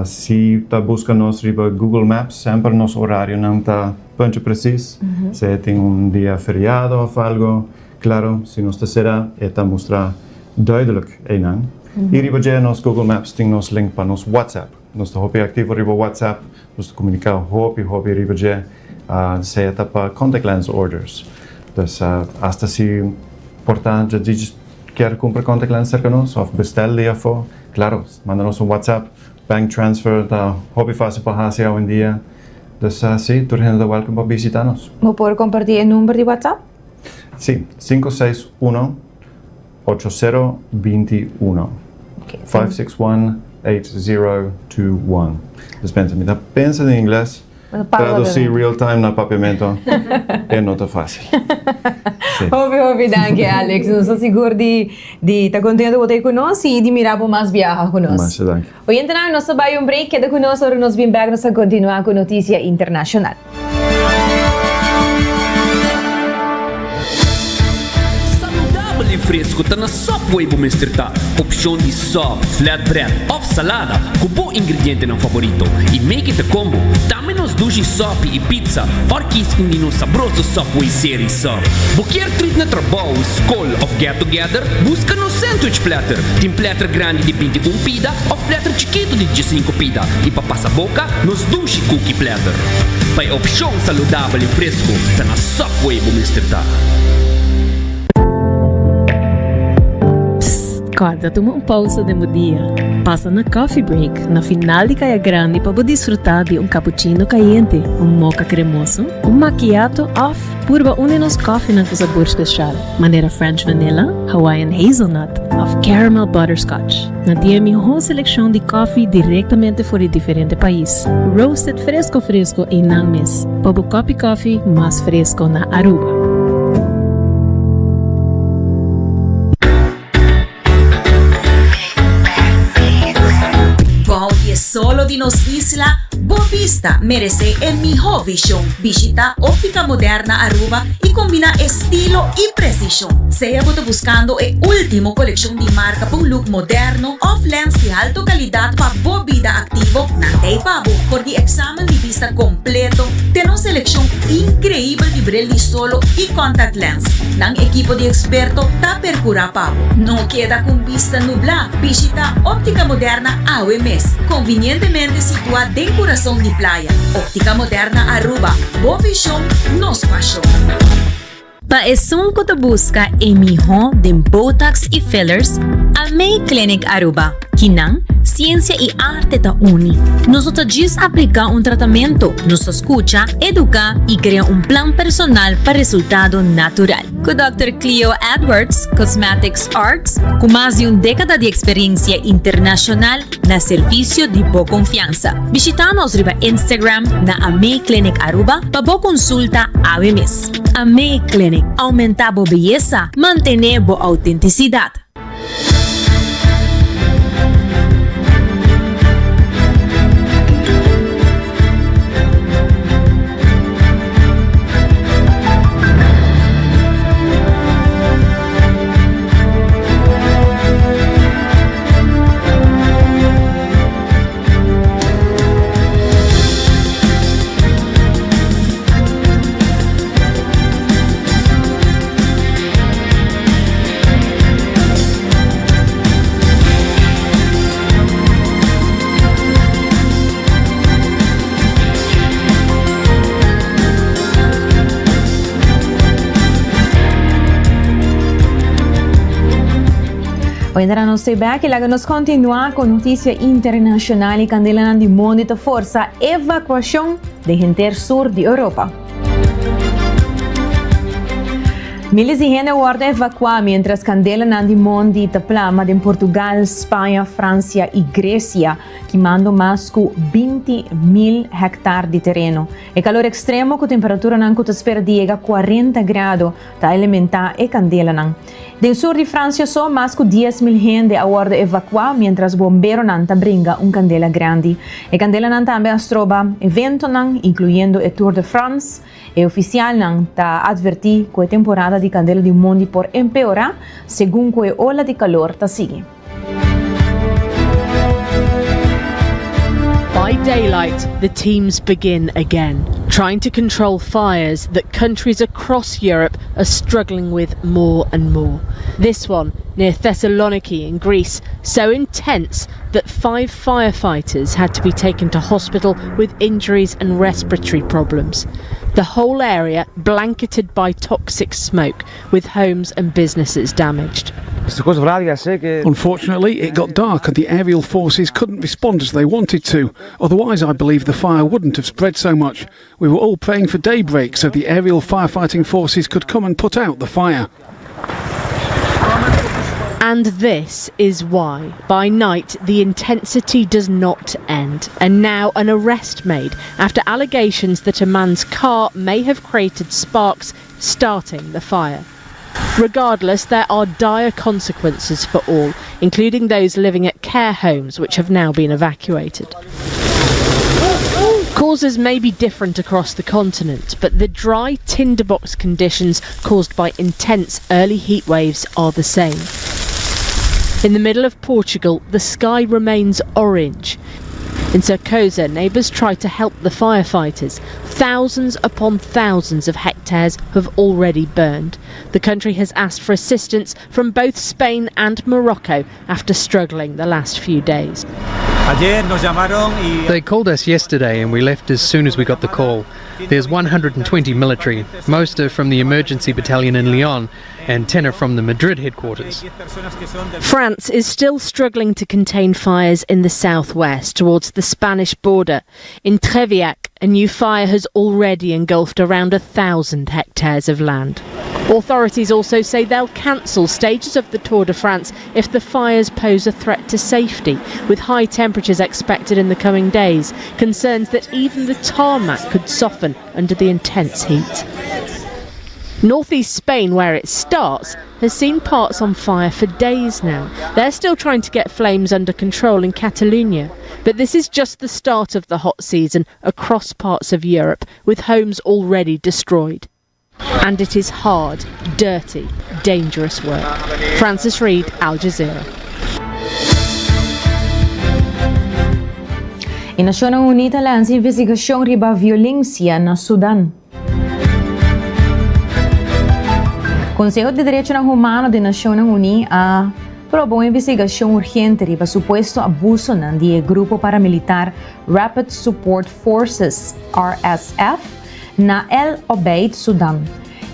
Se está buscando riba Google Maps, sempre nosso horário não está muito preciso. Se tem dia feriado ou algo, claro, se nos será, está mostrar duidelijk não. E riba já nos Google Maps tem nos link para nos WhatsApp. Nos está hopi ativo riba WhatsApp, nos comunicar hopi riba já se está para contact lens orders. Então, hasta se portar já diz quer comprar contact lens cerca nós, ou bestel dia for, claro, manda-nos WhatsApp. Bank transfer, está hobby fácil para fazer hoje em dia. Então, sim, toda gente está welcome para visitar-nos. Vou poder compartilhar o número de WhatsApp? Sim, 561-8021. 561-8021. Dispensa, me dá pensa em inglês. Traduzir real time na papiamento não está fácil. Hobby, danke Alex. Não estou seguro de estar contente de voltar conosco e de mirar para mais viajar conosco. Mas, danke. Hoje então, nós vamos a break, queda conosco, agora nós vamos back, nós vamos continuar com notícia internacional. Saudável e fresco está na Subway Bumestertar. Opção de sub, flatbread ou salada com bom ingrediente não favorito. E make it a combo. Também nos duche sop e pizza. Porque isso é um saboroso Subway Series Sub. Qualquer treat na trabalho, school ou get together, busca no sandwich platter. Tem platter grande de 21 pida ou platter chiquito de 15 pida. E para passar boca, nos duche cookie platter. Para opção saudável e fresco, está na Subway Bumestertar. Acorda, toma uma pausa de dia. Passa na coffee break, na final de caia grande para desfrutar de cappuccino caliente, mocha cremoso, macchiato off, purba nos coffee na sabor especial. Maneira French vanilla, Hawaiian hazelnut, of caramel butterscotch. Na dia melhor seleção de coffee diretamente fora de diferente país. Roasted fresco e não mes. Para coffee mais fresco na Aruba. Solo de nos isla, Bovista merece el mejor visión. Visita Óptica Moderna Aruba y combina estilo y precisión. Sea buscando el último colección de marca para un look moderno, off lens de alta calidad para bobida activo, nante pavo. Por el examen de vista completo, tenemos selección increíble de brel de solo y contact lens. Nan equipo de experto ta percura pavo. No queda con vista nublada. Visita Óptica Moderna AWMS. Convenientemente situada en corazón de playa. Óptica Moderna Aruba. Boa visión, nos pasión. Pa esun ko to busca emiho de Botox y fillers, Almay Clinic Aruba. Kinang ciencia y arte ta uni. Nosotros just aplica un tratamiento, nos escucha, educa y crea un plan personal para resultado natural. Con Dr. Cleo Edwards, Cosmetics Arts, con más de una década de experiencia internacional na servicio de boa confianza. Visita-nos riba Instagram na Amei Clinic Aruba para boa consulta ABMS. Amei Clinic, aumenta boa beleza, mantener boa autenticidad. Hoy nos back e nos continua con noticia internacional y candela di mondo de forza evacuación de gente sur de Europa. Miles de gente guarda evacuar mientras candela di mondo de plama de Portugal, Espanha, Francia y Grecia, quemando más de 20.000 hectares de terreno. El calor extremo con temperatura nan que espera llega a 40 grados ta alimentar e candela. Del sur de Francia só mais de 10.000 gente aguarda evacuar, mientras bombeiro nanta bringa candela grande. E candela nan também astroba evento nan, incluyendo el Tour de France. E oficial nan ta adverti que a temporada de candela di mondo por empeorar, según que a ola de calor ta sigue. By daylight, the teams begin again, trying to control fires that countries across Europe are struggling with more and more. This one, near Thessaloniki in Greece, so intense that 5 firefighters had to be taken to hospital with injuries and respiratory problems. The whole area blanketed by toxic smoke, with homes and businesses damaged. Unfortunately, it got dark and the aerial forces couldn't respond as they wanted to. Otherwise, I believe the fire wouldn't have spread so much. We were all praying for daybreak so the aerial firefighting forces could come and put out the fire. And this is why, by night, the intensity does not end. And now an arrest made after allegations that a man's car may have created sparks, starting the fire. Regardless, there are dire consequences for all, including those living at care homes, which have now been evacuated. Causes may be different across the continent, but the dry tinderbox conditions caused by intense early heat waves are the same. In the middle of Portugal, the sky remains orange. In Cercosa, neighbours try to help the firefighters. Thousands upon thousands of hectares have already burned. The country has asked for assistance from both Spain and Morocco after struggling the last few days. They called us yesterday and we left as soon as we got the call. There's 120 military. Most are from the emergency battalion in Lyon and 10 are from the Madrid headquarters. France is still struggling to contain fires in the southwest towards the Spanish border. In Treviac, a new fire has already engulfed around 1,000 hectares of land. Authorities also say they'll cancel stages of the Tour de France if the fires pose a threat to safety, with high temperatures expected in the coming days, concerns that even the tarmac could soften under the intense heat. Northeast Spain, where it starts, has seen parts on fire for days now. They're still trying to get flames under control in Catalonia. But this is just the start of the hot season across parts of Europe, with homes already destroyed. And it is hard, dirty, dangerous work. Francis Reid, Al Jazeera. In Naciones Unidas lança investigação riba violência na Sudão. Conselho de Direito Humano de Naciones Unidas aprobou uma investigação urgente riba suposto abuso de grupo paramilitar Rapid Support Forces, RSF, na El Obeid, Sudão.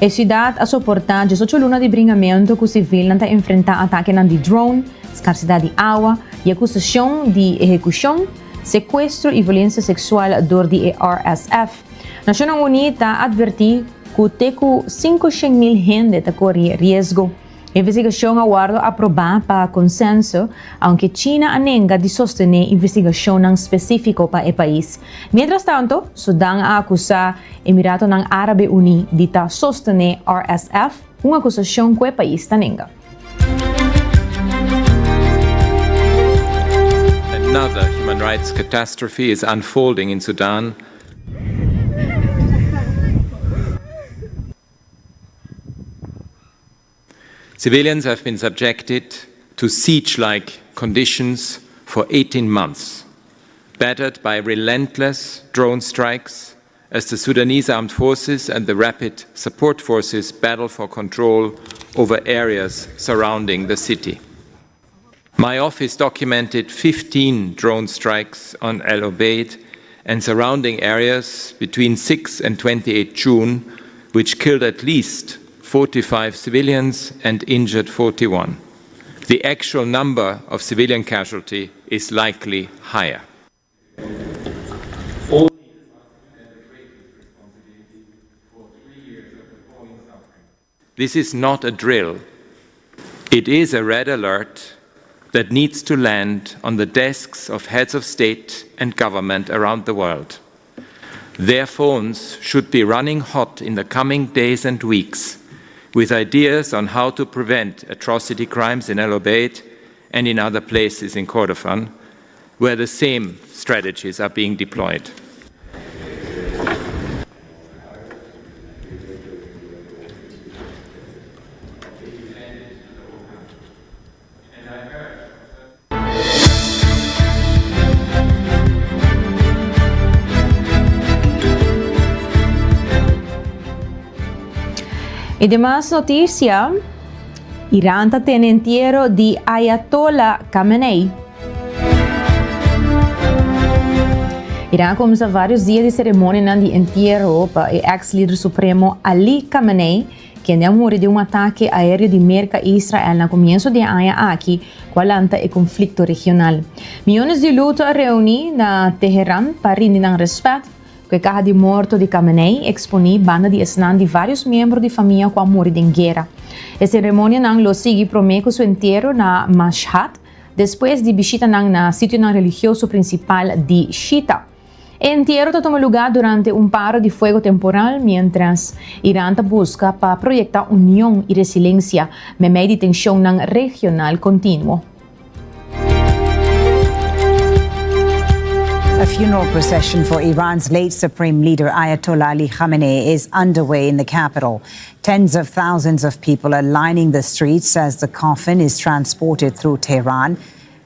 A cidade a suportar 18 lunas de bringamento que o civil não está enfrentar ataque de drone, escassidade de água e acusação de execução, sequestro e violência sexual door de RSF. Nações Unidas advertiu que teco 500,000 gente está correndo risco. A investigação aguarda aprovar para consenso, aunque China anega de sostener investigação não específica para o país. Mientras tanto, Sudão acusa Emirato Árabe Unido de sostener RSF, uma acusação que o país nega. Another human rights catastrophe is unfolding in Sudan. Civilians have been subjected to siege-like conditions for 18 months, battered by relentless drone strikes as the Sudanese armed forces and the rapid support forces battle for control over areas surrounding the city. My office documented 15 drone strikes on El Obeid and surrounding areas between 6 and 28 June, which killed at least 45 civilians and injured 41. The actual number of civilian casualties is likely higher. This is not a drill. It is a red alert that needs to land on the desks of heads of state and government around the world. Their phones should be running hot in the coming days and weeks, with ideas on how to prevent atrocity crimes in El Obeid and in other places in Kordofan, where the same strategies are being deployed. E demais notícia, Irã está tendo entierro de Ayatollah Khamenei. Irã começa vários dias de cerimônia de entierro para o ex-líder supremo Ali Khamenei, que morreu de ataque aéreo de América e Israel no começo de ano aqui, qualanta o conflito regional. Milhões de luto reunidos na Teherã para rendir respeito que a caja de morto de Khamenei expõe banda de esnan de vários membros de família que morreram em guerra. A cerimônia não sigue promete seu enterro na Mashhad, depois de visita na sítio religioso principal de Shita. O enterro toma lugar durante paro de fogo temporal, mientras Irã busca para projetar união e resiliência, meio de tensão regional contínua. A funeral procession for Iran's late Supreme Leader Ayatollah Ali Khamenei is underway in the capital. Tens of thousands of people are lining the streets as the coffin is transported through Tehran.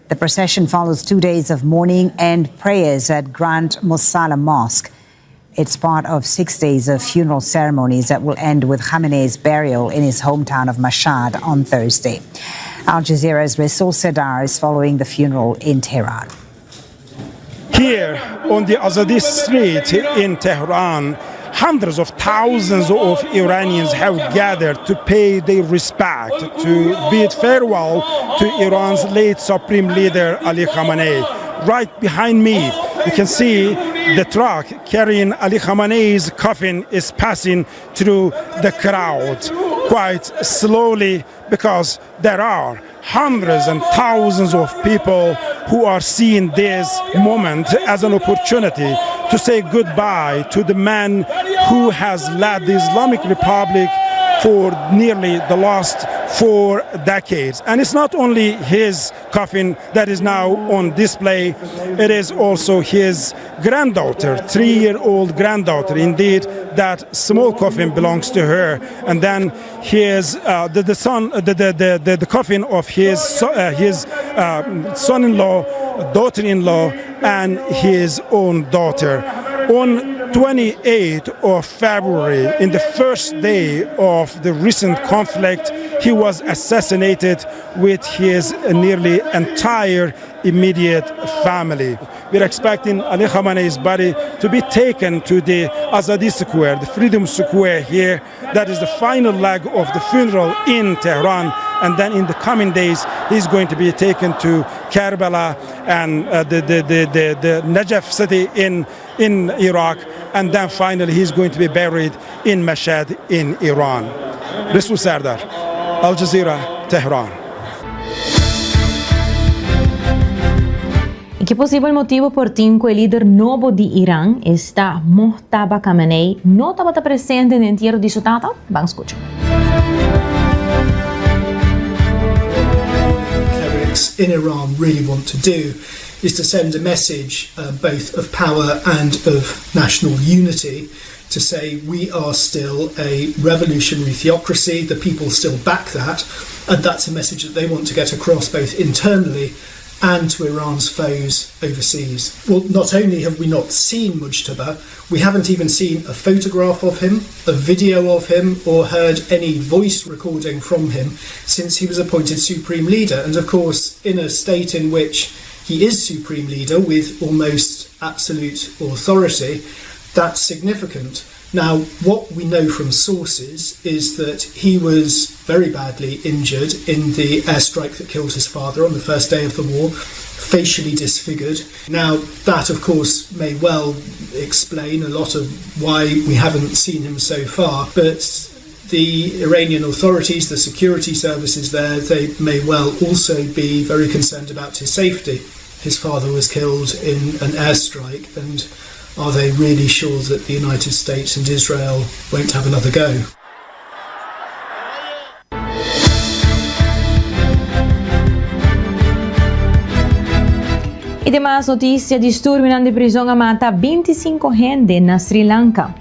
The procession follows 2 days of mourning and prayers at Grand Musalla Mosque. It's part of 6 days of funeral ceremonies that will end with Khamenei's burial in his hometown of Mashhad on Thursday. Al Jazeera's Rasul Sedar is following the funeral in Tehran. Here on the Azadi Street in Tehran, hundreds of thousands of Iranians have gathered to pay their respect, to bid farewell to Iran's late Supreme Leader Ali Khamenei. Right behind me, you can see the truck carrying Ali Khamenei's coffin is passing through the crowd quite slowly because there are hundreds and thousands of people who are seeing this moment as an opportunity to say goodbye to the man who has led the Islamic Republic for nearly the last 4 decades. And it's not only his coffin that is now on display, it is also his granddaughter, 3-year-old granddaughter. Indeed, that small coffin belongs to her. And then his the coffin of his son-in-law, daughter-in-law, and his own daughter. On 28th of February, in the first day of the recent conflict, he was assassinated with his nearly entire immediate family. We're expecting Ali Khamenei's body to be taken to the Azadi Square, the Freedom Square here. That is the final leg of the funeral in Tehran. and then in the coming days he's going to be taken to Karbala and the Najaf city in Iraq, and then finally he's going to be buried in Mashhad in Iran. Rasul Sardar, Al Jazeera, Tehran. ¿Y qué posible motivo por tinco el líder novo de Irán está Mojtaba Khamenei no estaba presente en el entierro de su tata? Vamos a escuchar. Clerics in Iran really want to do is to send a message both of power and of national unity, to say we are still a revolutionary theocracy, the people still back that, and that's a message that they want to get across both internally and to Iran's foes overseas. Well, not only have we not seen Mojtaba, we haven't even seen a photograph of him, a video of him, or heard any voice recording from him since he was appointed Supreme Leader. And of course, in a state in which he is Supreme Leader with almost absolute authority, that's significant. Now, what we know from sources is that he was very badly injured in the airstrike that killed his father on the first day of the war, facially disfigured. Now, that of course may well explain a lot of why we haven't seen him so far, but the Iranian authorities, the security services there, they may well also be very concerned about his safety. His father was killed in an airstrike, and are they really sure that the United States and Israel won't have another go? Y demás noticias, disturbio en prisión a mata 25 gente en Sri Lanka.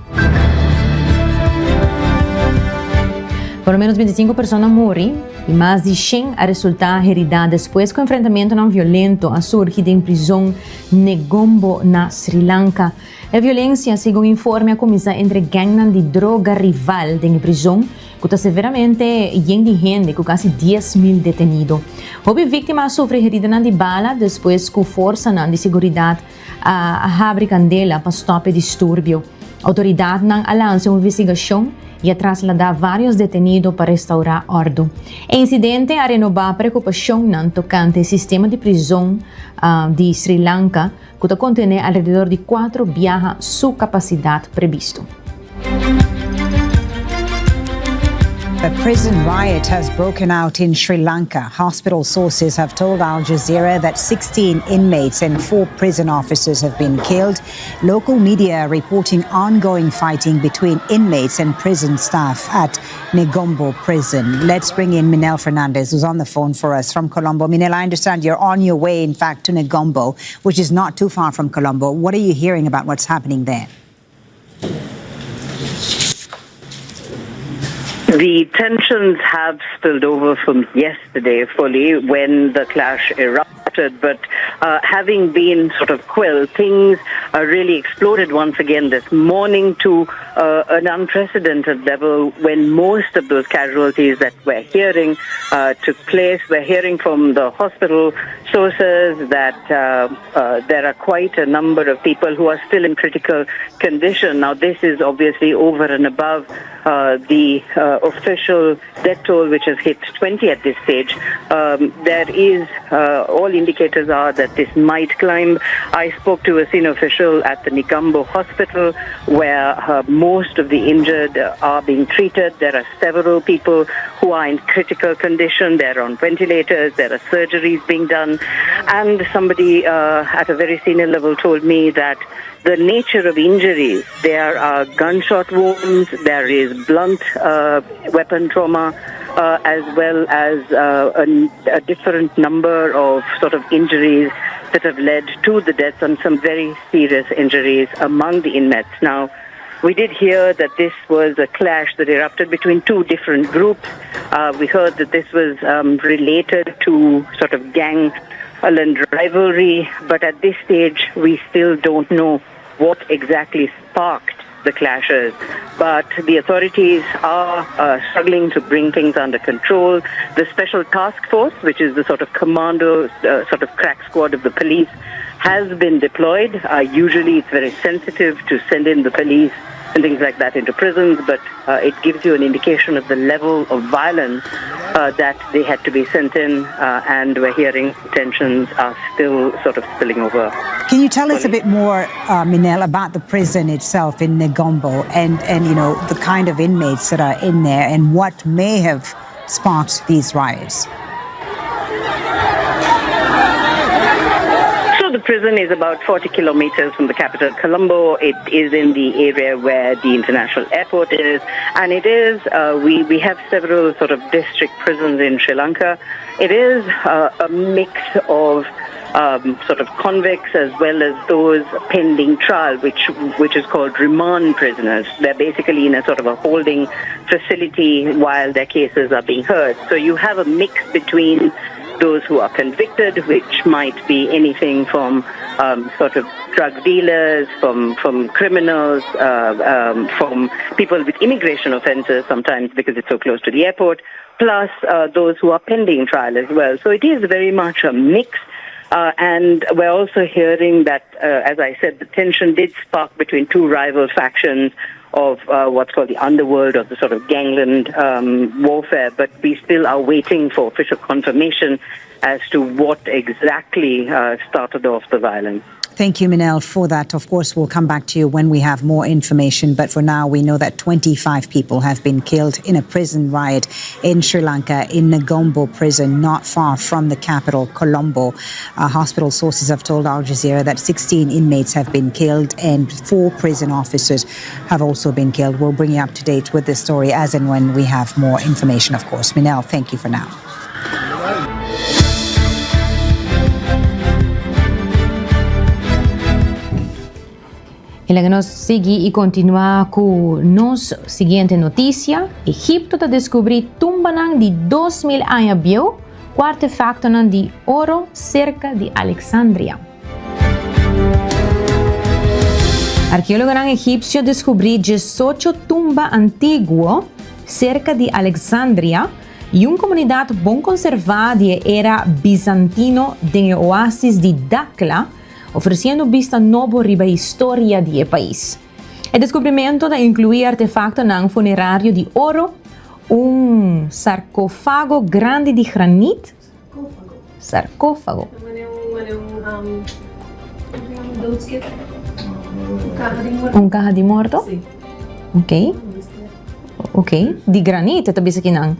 Por lo menos 25 personas murieron y más de 100 a resultar heridas después que o enfrentamento não violento a surgido em prisão Negombo na Sri Lanka. A violência, segundo o informe, começa entre gangue de droga rival da prisão, que está severamente lleno de gente, com quase 10.000 detenidos. Houve vítima sofre herida de bala depois que força de segurança a abre candela para stopar distúrbio. A autoridade não lança uma investigação e a trasladar vários detenidos para restaurar ordem. O incidente a renovar a preocupação tocante ao sistema de prisão de Sri Lanka, que contém alrededor de 4 viagens sua capacidade previsto. A prison riot has broken out in Sri Lanka. Hospital sources have told Al Jazeera that 16 inmates and 4 prison officers have been killed. Local media are reporting ongoing fighting between inmates and prison staff at Negombo prison. Let's bring in Minel Fernandez, who's on the phone for us from Colombo. Minel, I understand you're on your way, in fact, to Negombo, which is not too far from Colombo. What are you hearing about what's happening there? The tensions have spilled over from yesterday fully when the clash erupted, but having been sort of quelled, things really exploded once again this morning to an unprecedented level when most of those casualties that we're hearing took place. We're hearing from the hospital sources that there are quite a number of people who are still in critical condition. Now, this is obviously over and above the official death toll, which has hit 20 at this stage. There is, all indicators are that this might climb. I spoke to a senior official at the Negombo hospital where most of the injured are being treated. There are several people who are in critical condition. They're on ventilators. There are surgeries being done. And somebody at a very senior level told me that the nature of injuries, there are gunshot wounds, there is blunt weapon trauma, as well as a different number of sort of injuries that have led to the deaths and some very serious injuries among the inmates. Now, we did hear that this was a clash that erupted between 2 different groups. We heard that this was related to sort of gang and rivalry, but at this stage, we still don't know what exactly sparked the clashes. But the authorities are struggling to bring things under control. The Special Task Force, which is the sort of commando, sort of crack squad of the police, has been deployed. Usually it's very sensitive to send in the police and things like that into prisons, but it gives you an indication of the level of violence that they had to be sent in, and we're hearing tensions are still sort of spilling over. Can you tell us a bit more, Minel, about the prison itself in Negombo and the kind of inmates that are in there and what may have sparked these riots? The prison is about 40 kilometers from the capital, Colombo. It is in the area where the international airport is, and it is, we have several sort of district prisons in Sri Lanka. It is a mix of sort of convicts as well as those pending trial, which is called remand prisoners. They're basically in a sort of a holding facility while their cases are being heard. So you have a mix between those who are convicted, which might be anything from sort of drug dealers, from criminals, from people with immigration offences, sometimes because it's so close to the airport, plus those who are pending trial as well. So it is very much a mix. And we're also hearing that, as I said, the tension did spark between two rival factions of what's called the underworld, of the sort of gangland warfare, but we still are waiting for official confirmation as to what exactly started off the violence. Thank you, Minel, for that. Of course, we'll come back to you when we have more information. But for now, we know that 25 people have been killed in a prison riot in Sri Lanka, in Negombo prison, not far from the capital, Colombo. Hospital sources have told Al Jazeera that 16 inmates have been killed and 4 prison officers have also been killed. We'll bring you up to date with this story as and when we have more information, of course. Minel, thank you for now. Y la que nos sigue y continúa con nos siguiente noticia. Egipto te descubrí tumbanan de 2000 años viejo, artefacto de oro cerca de Alexandria. Arqueólogos egipcios descubrí 18 tumbas antiguas cerca de Alexandria y una comunidad bien conservada de era bizantino en el oasis de Dakla, ofreciendo vista nova riba a história do país. O descobrimento inclui artefacto funerario de oro, sarcófago grande de granito. Sarcófago. Caja de morto? Sim. Ok. De granito também aqui não.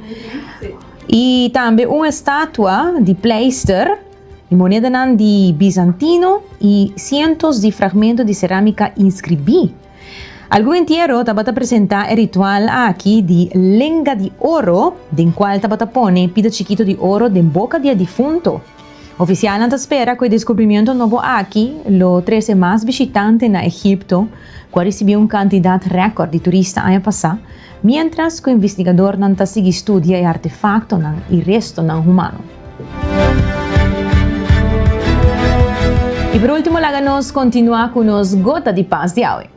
E também uma estátua de pleister y moneda de bizantino y cientos de fragmentos de cerámica inscribí. Algo entero tabata presenta el ritual aquí de lenga de oro, den cual tabata pone pida chiquito de oro den boca de difunto. Oficial anta espera que el descubrimiento nuevo aquí lo 13 más visitante en Egipto, cual recibió una cantidad récord de turistas año pasado, mientras que el investigador nanta sigue estudia el artefacto y resto humano. Y por último, láganos continuar con los gotas de paz de hoy.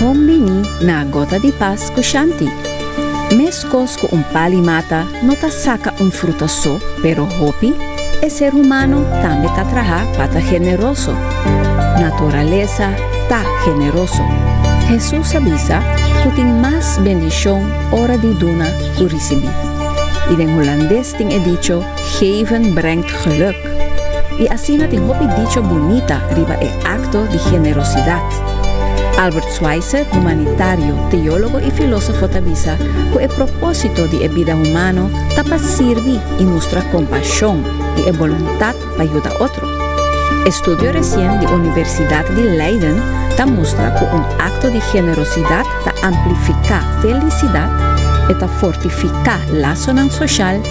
Bombini na gota de paz kushanti. Mescos com palimata não ta saca fruta só, pero hopi, e ser humano também ta traja pata generoso. Naturaleza está generoso. Jesús avisa que tem mais bendição hora de duna que receber. E em holandês tem dicho, geven brengt geluk. E assim tem hopi dicho bonita riba acto de generosidade. Albert Schweitzer, humanitário, teólogo e filósofo, avisa que o propósito de vida humana está para servir e mostrar compaixão e vontade para ajudar outro. Estudio recién de Universidad de Leiden mostra que un acto de generosidad amplifica felicidad, fortifica la zona social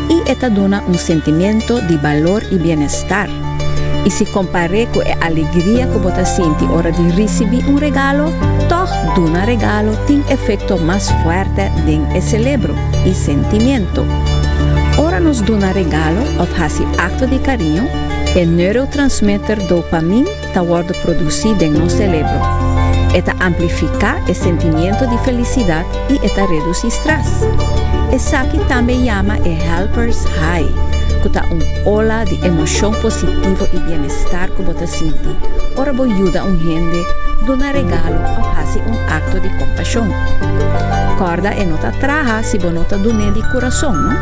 y dona un sentimiento de valor y bienestar. Y si compare con la alegría que vos sientes hora de recibir un regalo, todo un regalo tiene efecto más fuerte en el cerebro y sentimiento. Ahora nos da un regalo o hace acto de cariño. El neurotransmitter dopamina está producido en nuestro cerebro. Esta amplifica el sentimiento de felicidad y esta reduce estrés. Esa que también llama el helper's high. kuta ola de emoción positivo y bienestar que bota sinti. Ora bo ayuda gente dona regalo o hace acto de compasión. Corda e nota traja si bo nota dune di corazón, no?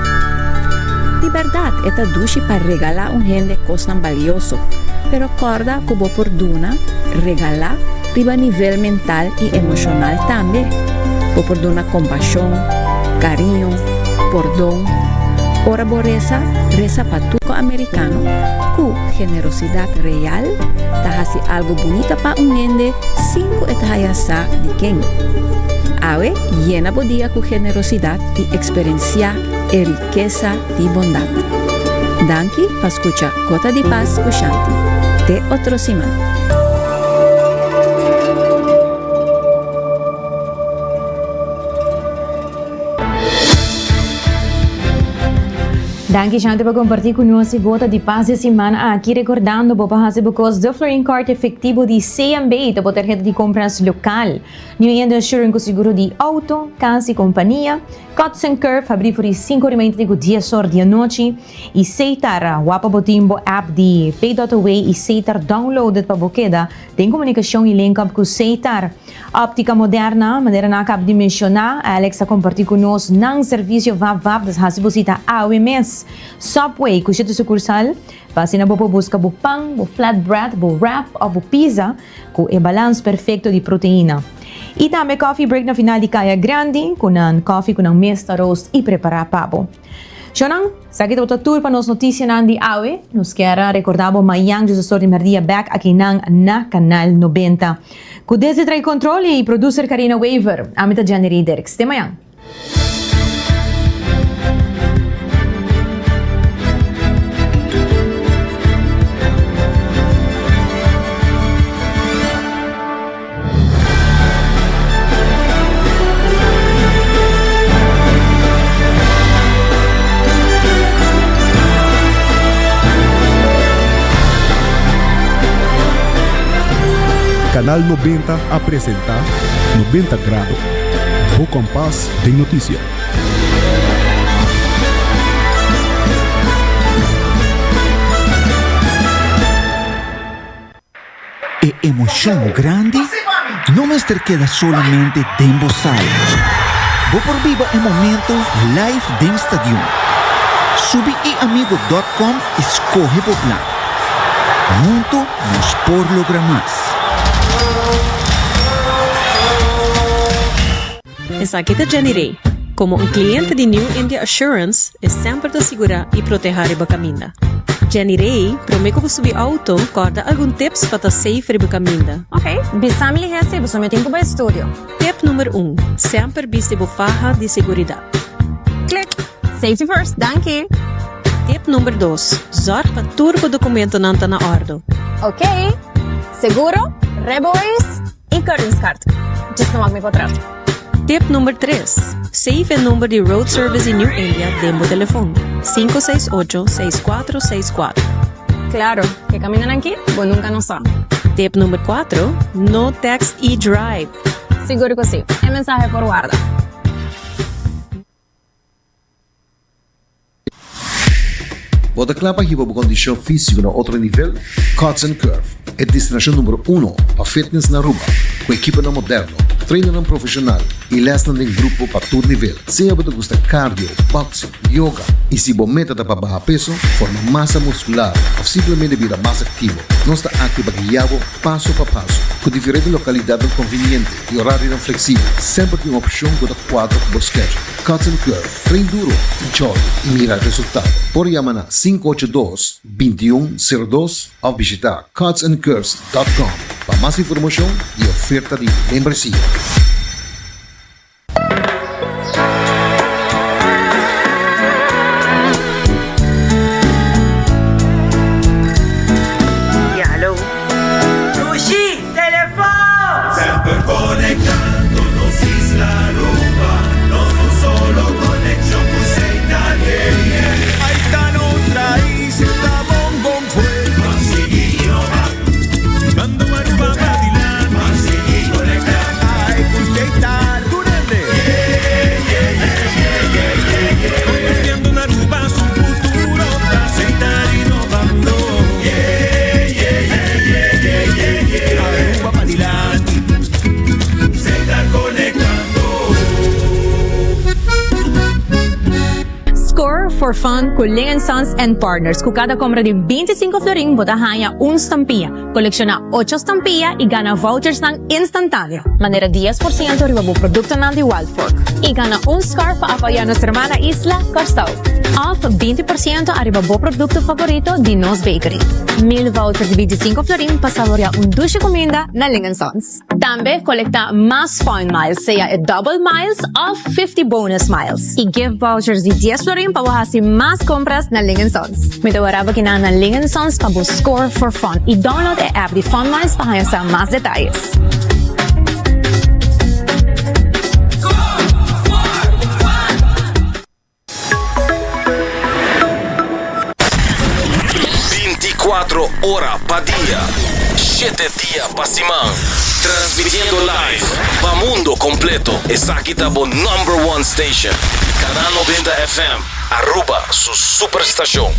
De verdad, esta dushi para regalar gente cosas valioso, pero corda que bo perdona regalar riba nivel mental y emocional también. Bo perdona compasión, cariño, perdón. Ora bo reza patuco americano, cu generosidad real, ta hasi algo bonita pa gente, cinco etahayasa de quien. Awe llena bodía con generosidad y experiencia y riqueza de bondad. Danki pa escucha Gota de Paz Kushanti. Te otro siman. Danke, Shanti, por compartir conosco Gota de Paz essa semana aqui, recordando para fazer because the Flooring Card efetivo de CMB para tarjeta de compras local. New End Assurance com seguro de auto, casa e companhia. Cuts and Curve, abrir por 5 de dia só dia noite. E Seitar, wapa botimbo app de Pay.away e Seitar downloaded para boqueda. Tem comunicação e link up com Seitar. Optica Moderna, maneira na acaba de mencionar, a Alexa compartilha conosco nang serviço VAP das hasibusita AWMS. Subway, custo sucursal, vacina bo busca bo pão, bo flatbread, bo wrap ou bo pizza, com o balanço perfeito de proteína. E também coffee break na final de Caia Grande, com um coffee com um mesta roast e preparar pabo. Jonang, sa kita tour para nos notícias de AWE, nos quer recordar amanhã de gestor de merdia back aqui na Canal 90. Com desde trai controle e producer Karina Weaver, amita January Dereks. Até amanhã. Canal 90 apresenta 90 grados, o compás de notícia. E emoção grande não me queda solamente dentro da sala. Vou por viva o momento live dentro do estádio. Subi e amigo.com escorre o plan. Junto nos por lograr mais. Essa aqui é January. Como um cliente de New India Assurance, é sempre de segurar e proteger a caminho. January, promete que subir auto, corta alguns tips para estar safe a caminho. Ok, bisami recebo, só meu tempo para estúdio. Tip número 1, sempre viste a faja de segurança. Click, safety first, danke. Tip número 2, zorg para todo o documento não está na ordem. Ok, seguro, rebois e currency card. Just não me para trás. Tip número 3. Save o número de Road Service em New India dentro do telefone. 568-6464. Claro, que caminham aqui, bom nunca não sabe. Tip número 4. No text e drive. Seguro que sim. É mensagem por guarda. Bota clapa aqui para a condição física no outro nível, Cuts and Curve. É a destinação número 1 para fitness na Aruba, com equipa na Moderno, treino profissional e lesson em grupo para todo nível. Se você gosta de cardio, boxing, yoga e se você meta para baixar peso, formar massa muscular ou simplesmente vir mais ativo, nós está aqui para guiá-lo passo a passo, com diferentes localidades convenientes e horário flexível. Sempre tem uma opção para quadro para o schedule. Cuts and Curve. Treino duro, enjoy e mira resultado. Por chamar na 582-2102 ou visitar cutsandcurves.com para mais informação e oferta de membresia. Alô? Sushi, telefone! Sempre conectándonos Isla Aruba, no solo conexión con Seitanier. Ahí está nuestra isla bombón fuerte. Más seguido va. Cuando Aruba va a Dilan, más seguido conectar. Ay, pues fun con Ling & Sons and Partners. Con cada compra de 25 florin, botahanya stampilla. Colecciona 8 stampilla y gana vouchers ng instantáneo. Manera 10% riba bu produkto ng The Wild Fork. Y gana un scarf para apoyar nuestra hermana isla, Coastal. Off 20% arriba bu produkto favorito de Nos Bakery. 1000 vouchers de 25 florin para saborear un dulce comida na Ling & Sons. Tambe colecta más fun miles, sea double miles of 50 bonus miles. Y give vouchers de 10 florin para wahasi más compras na Ling & Sons. May tawaraba kina na Ling & Sons para bu score for fun. Y download the app de Fun Miles para sa más detalles. Horas pa día, 7 días pa semana, transmitiendo live pa mundo completo. Es aquí tabo #1 station, Canal 90 FM, Aruba, su superestación.